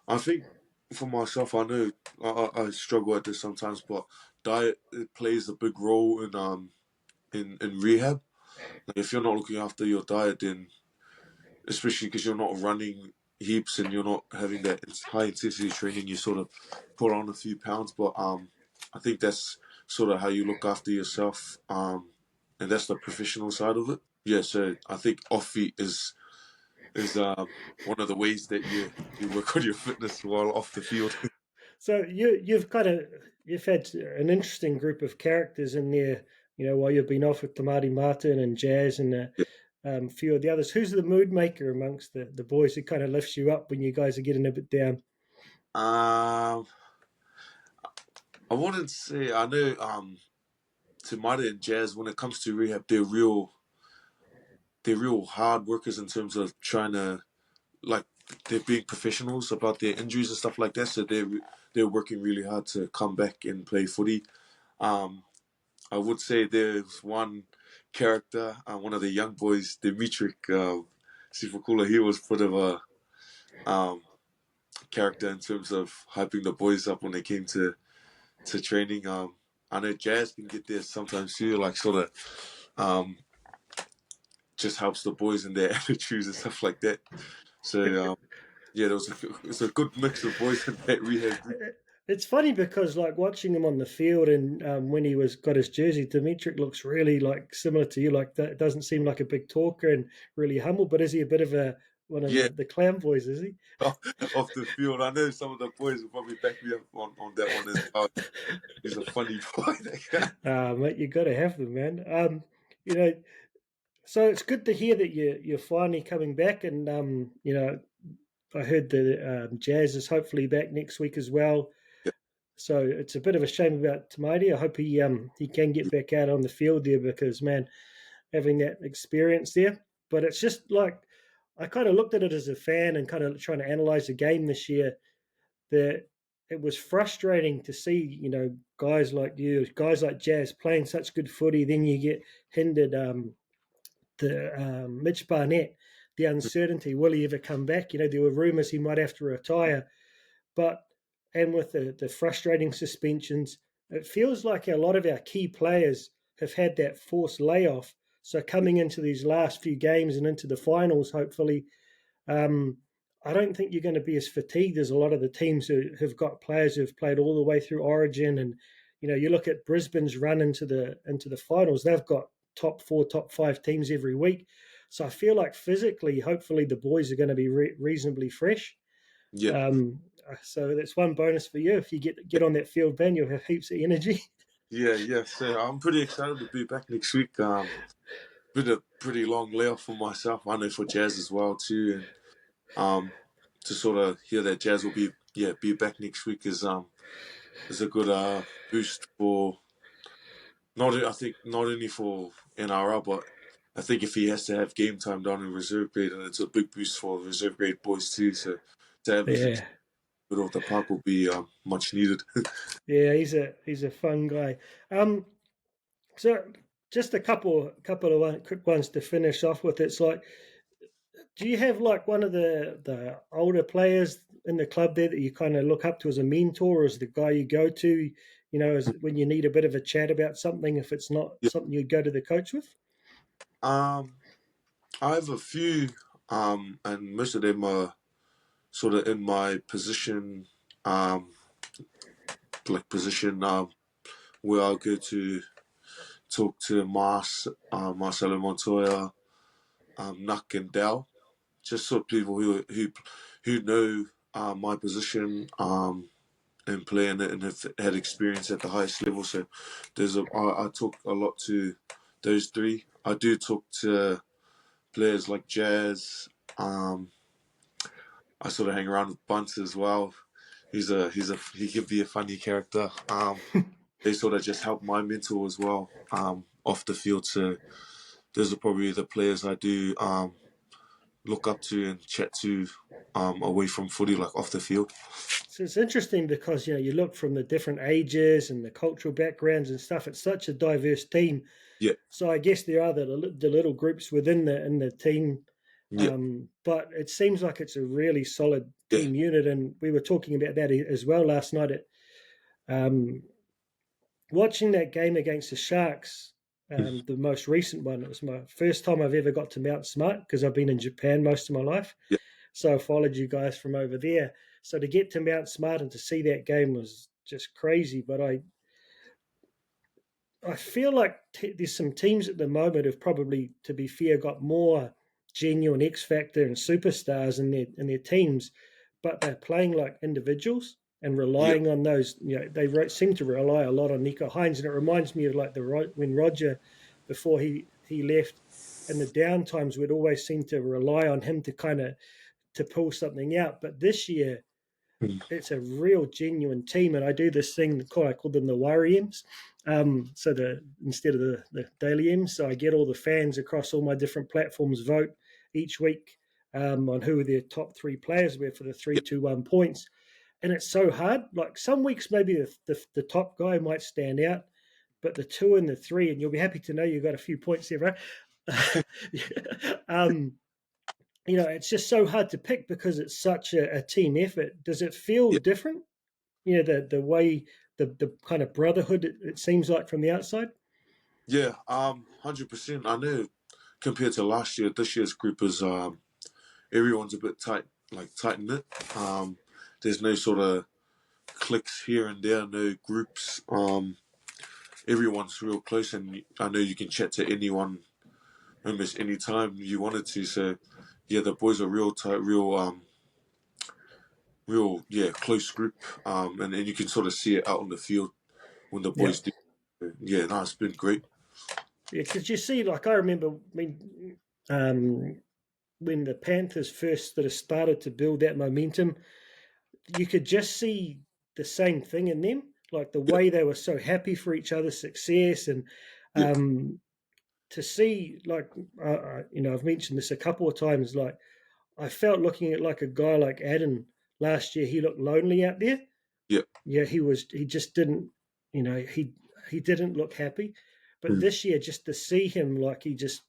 I think for myself, I know I struggle at this sometimes, but diet it plays a big role in rehab. Like if you're not looking after your diet, then especially because you're not running heaps and you're not having that high intensity training, you sort of put on a few pounds. But I think that's sort of how you look after yourself, and that's the professional side of it. Yeah, so I think off feet is one of the ways that you work on your fitness while off the field. So you've had an interesting group of characters in there. You know, while you've been off with Tamati Martin and Jazz and a few of the others. Who's the mood maker amongst the boys who kind of lifts you up when you guys are getting a bit down? um, I wouldn't say I know. Tamati and Jazz, when it comes to rehab, they're real hard workers in terms of trying to like they're being professionals about their injuries and stuff like that. So they're working really hard to come back and play footy. Um, I would say there's one character, one of the young boys, Dimitri Sifakula. He was sort of a character in terms of hyping the boys up when they came to training. I know Jazz can get there sometimes too, like sort of just helps the boys in their attitudes and stuff like that. So yeah, it's a good mix of boys in that rehab group. It's funny because like watching him on the field and when he was got his jersey, Dimitri looks really like similar to you. Like that doesn't seem like a big talker and really humble, but is he a bit of a one of Yeah, the clown boys? Is he? off the field. I know some of the boys will probably back me up on that one as well. He's a funny boy. That guy. Mate, you got to have them, man. You know, so it's good to hear that you're finally coming back, and you know, I heard the Jazz is hopefully back next week as well. Yeah, So it's a bit of a shame about Tamati. I hope he can get back out on the field there because man, having that experience there. But it's just like I kind of looked at it as a fan and kind of trying to analyze the game this year. That it was frustrating to see, you know, guys like you, guys like Jazz playing such good footy. Then you get hindered. Mitch Barnett, the uncertainty, will he ever come back? You know, there were rumours he might have to retire, but and with the frustrating suspensions, it feels like a lot of our key players have had that forced layoff. So coming into these last few games and into the finals, hopefully, um, I don't think you're going to be as fatigued as a lot of the teams who have got players who've played all the way through Origin. And you know, you look at Brisbane's run into the finals; they've got top four, top five teams every week. So I feel like physically, hopefully, the boys are going to be reasonably fresh. yeah, Um, so that's one bonus for you. If you get on that field, Ben, you'll have heaps of energy. yeah. So I'm pretty excited to be back next week. Been a pretty long layoff for myself. I know for Jazz as well too, and to sort of hear that Jazz will be back next week is a good boost for I think not only for NRL but I think if he has to have game time down in reserve grade, and it's a big boost for reserve grade boys too. So to have his Yeah, middle of the park will be much needed. yeah, he's a fun guy. So just a couple of quick ones to finish off with. It's like, do you have like one of the older players in the club there that you kind of look up to as a mentor, or as the guy you go to? You know, as when you need a bit of a chat about something, if it's not Yeah. something you go to the coach with. Um, I have a few, and most of them are sort of in my position, um, position, where I'll go to talk to Marcelo Montoya, Nuck and Dell, just sort of people who know my position, and playing it and have had experience at the highest level. So I talk a lot to those three. I do talk to players like Jazz. I sort of hang around with Bunt as well. He can be a funny character. They sort of just help my mental as well, off the field. So those are probably the players I do look up to and chat to, away from footy, like off the field. So it's interesting because you look from the different ages and the cultural backgrounds and stuff. It's such a diverse team. Yeah, So I guess there are the little groups within the team, yeah, but it seems like it's a really solid yeah, team unit. And we were talking about that as well last night. Um, Watching that game against the Sharks, the most recent one. It was my first time I've ever got to Mount Smart because I've been in Japan most of my life. yeah, So I followed you guys from over there. So to get to Mount Smart and to see that game was just crazy. But I feel like there's some teams at the moment who've probably, to be fair, got more genuine X factor and superstars in their teams, but they're playing like individuals and yeah, relying on those. They seem to rely a lot on Nico Hines, and it reminds me of like when Roger, before he left, and the down times would always seem to rely on him to kind of to pull something out. But this year, mm, it's a real genuine team, and I do this thing I call them the Warriors. So instead of the Daily M's, so I get all the fans across all my different platforms vote each week on who their top three players were for the yeah, 3-2-1 points, and it's so hard. Like some weeks, maybe the top guy might stand out, but the two and the three, and you'll be happy to know you got a few points there, right? um, it's just so hard to pick because it's such a team effort. Does it feel yeah. different? The way the kind of brotherhood it seems like from the outside. Yeah, 100%. I know compared to last year, this year's group is everyone's a bit tight knit. There's no sort of cliques here and there, no groups. Everyone's real close, and I know you can chat to anyone almost any time you wanted to. So yeah, the boys are real tight, real close group. And you can sort of see it out on the field when the Yeah, boys do. Yeah, no, it's been great. yeah. Because you see, like I remember, um, when the Panthers first sort of started to build that momentum, you could just see the same thing in them, like the Yeah, way they were so happy for each other's success, and yeah, um, to see, like, I've mentioned this a couple of times, like I felt looking at like a guy like Adam last year, he looked lonely out there. yeah, Yeah, he just didn't, he didn't look happy. But mm, this year, just to see him, like he just,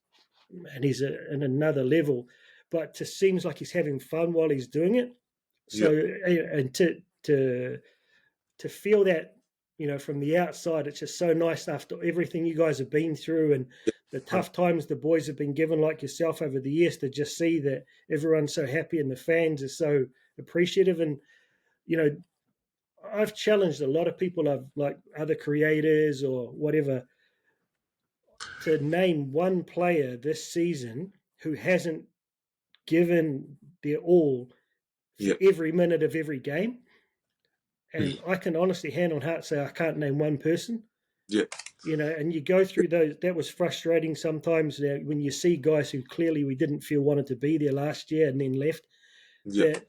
and he's in another level, but it seems like he's having fun while he's doing it. yeah, So, and to feel that, from the outside, it's just so nice after everything you guys have been through and yeah. the tough times the boys have been given, like yourself, over the years, to just see that everyone's so happy and the fans are so appreciative. And you know, I've challenged a lot of people, I've like other creators or whatever, to name one player this season who hasn't given their all for Yeah, every minute of every game. mm, And I can honestly, hand on heart, say I can't name one person. yeah, And you go through those. That was frustrating sometimes when you see guys who clearly we didn't feel wanted to be there last year and then left. yeah, That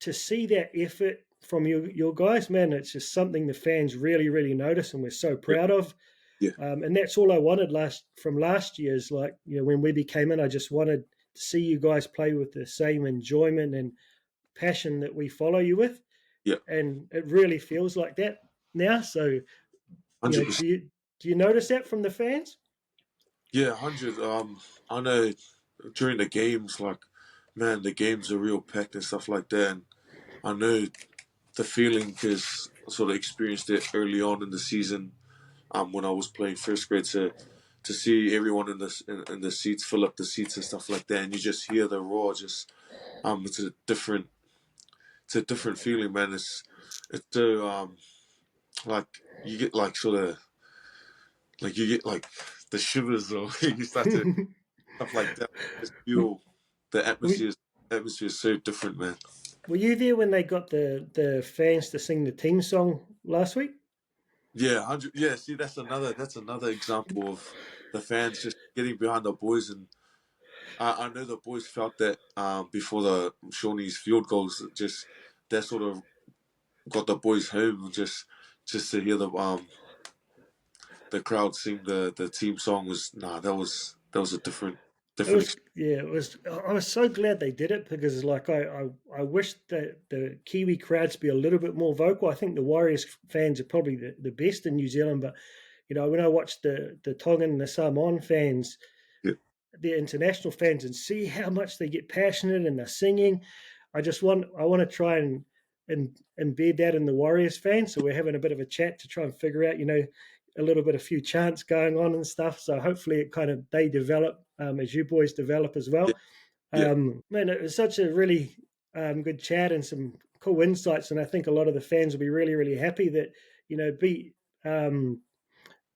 to see that effort from your guys, man, it's just something the fans really, really notice, and we're so yeah, proud of. yeah, And that's all I wanted from last year. Is like, when Webby came in, I just wanted to see you guys play with the same enjoyment and passion that we follow you with, yeah. and it really feels like that now. So, 100%. do you notice that from the fans? Yeah, 100. I know during the games, like, man, the games are real packed and stuff like that. And I know the feeling because I sort of experienced it early on in the season, when I was playing first grade. So to see everyone in the seats fill up the seats and stuff like that, and you just hear the roar. Just it's a different feeling, man. It's so like you get like sort of like you get like the shivers, or you start to stuff like that. Just feel the atmosphere is so different, man. Were you there when they got the fans to sing the team song last week? Yeah, 100. Yeah, see, that's another example of the fans just getting behind the boys, and I know the boys felt that before the Shawnee's field goals. Just that sort of got the boys home. Just to hear the crowd sing the team song was that was a different It different. was, yeah, it was. I was so glad they did it because, like, I wish that the Kiwi crowds be a little bit more vocal. I think the Warriors fans are probably the best in New Zealand, but when I watched the Tongan and the Samoan fans, Yeah, the international fans, and see how much they get passionate and they're singing, I want to try and embed that in the Warriors fans. So we're having a bit of a chat to try and figure out, a little bit, a few chants going on and stuff. So hopefully it kind of they develop as you boys develop as yeah, well. yeah, Man, it was such a really good chat and some cool insights, and I think a lot of the fans will be really, really happy that be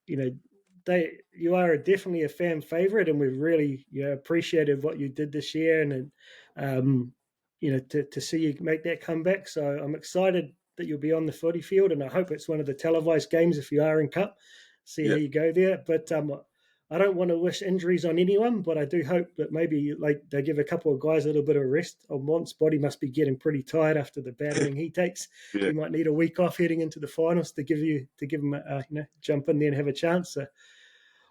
you know you are definitely a fan favorite, and we've really appreciated what you did this year, and to see you make that comeback. So I'm excited that you'll be on the footy field, and I hope it's one of the televised games if you are in Cup. See how yeah, you go there. But I don't want to wish injuries on anyone, but I do hope that maybe like they give a couple of guys a little bit of rest. Mont's body must be getting pretty tired after the battering he takes. yeah, He might need a week off heading into the finals to give him a jump in there and have a chance. So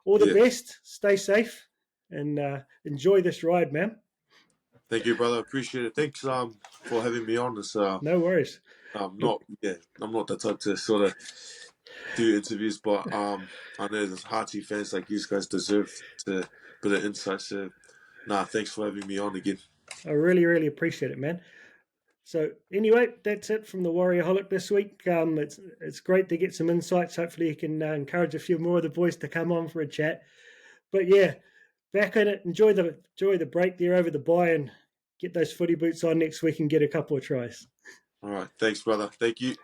all the yeah. best. Stay safe and enjoy this ride, man. Thank you, brother. Appreciate it. Thanks for having me on. It's No worries. Look, I'm not the type to sort of do interviews, but I know there's hearty fans like you guys deserve to bit of insight. So, thanks for having me on again. I really, really appreciate it, man. So anyway, that's it from the Warriorholic this week. It's great to get some insights. Hopefully, you can encourage a few more of the boys to come on for a chat. But yeah, back in it. Enjoy the break there over the bye, and get those footy boots on next week and get a couple of tries. All right, thanks, brother. Thank you.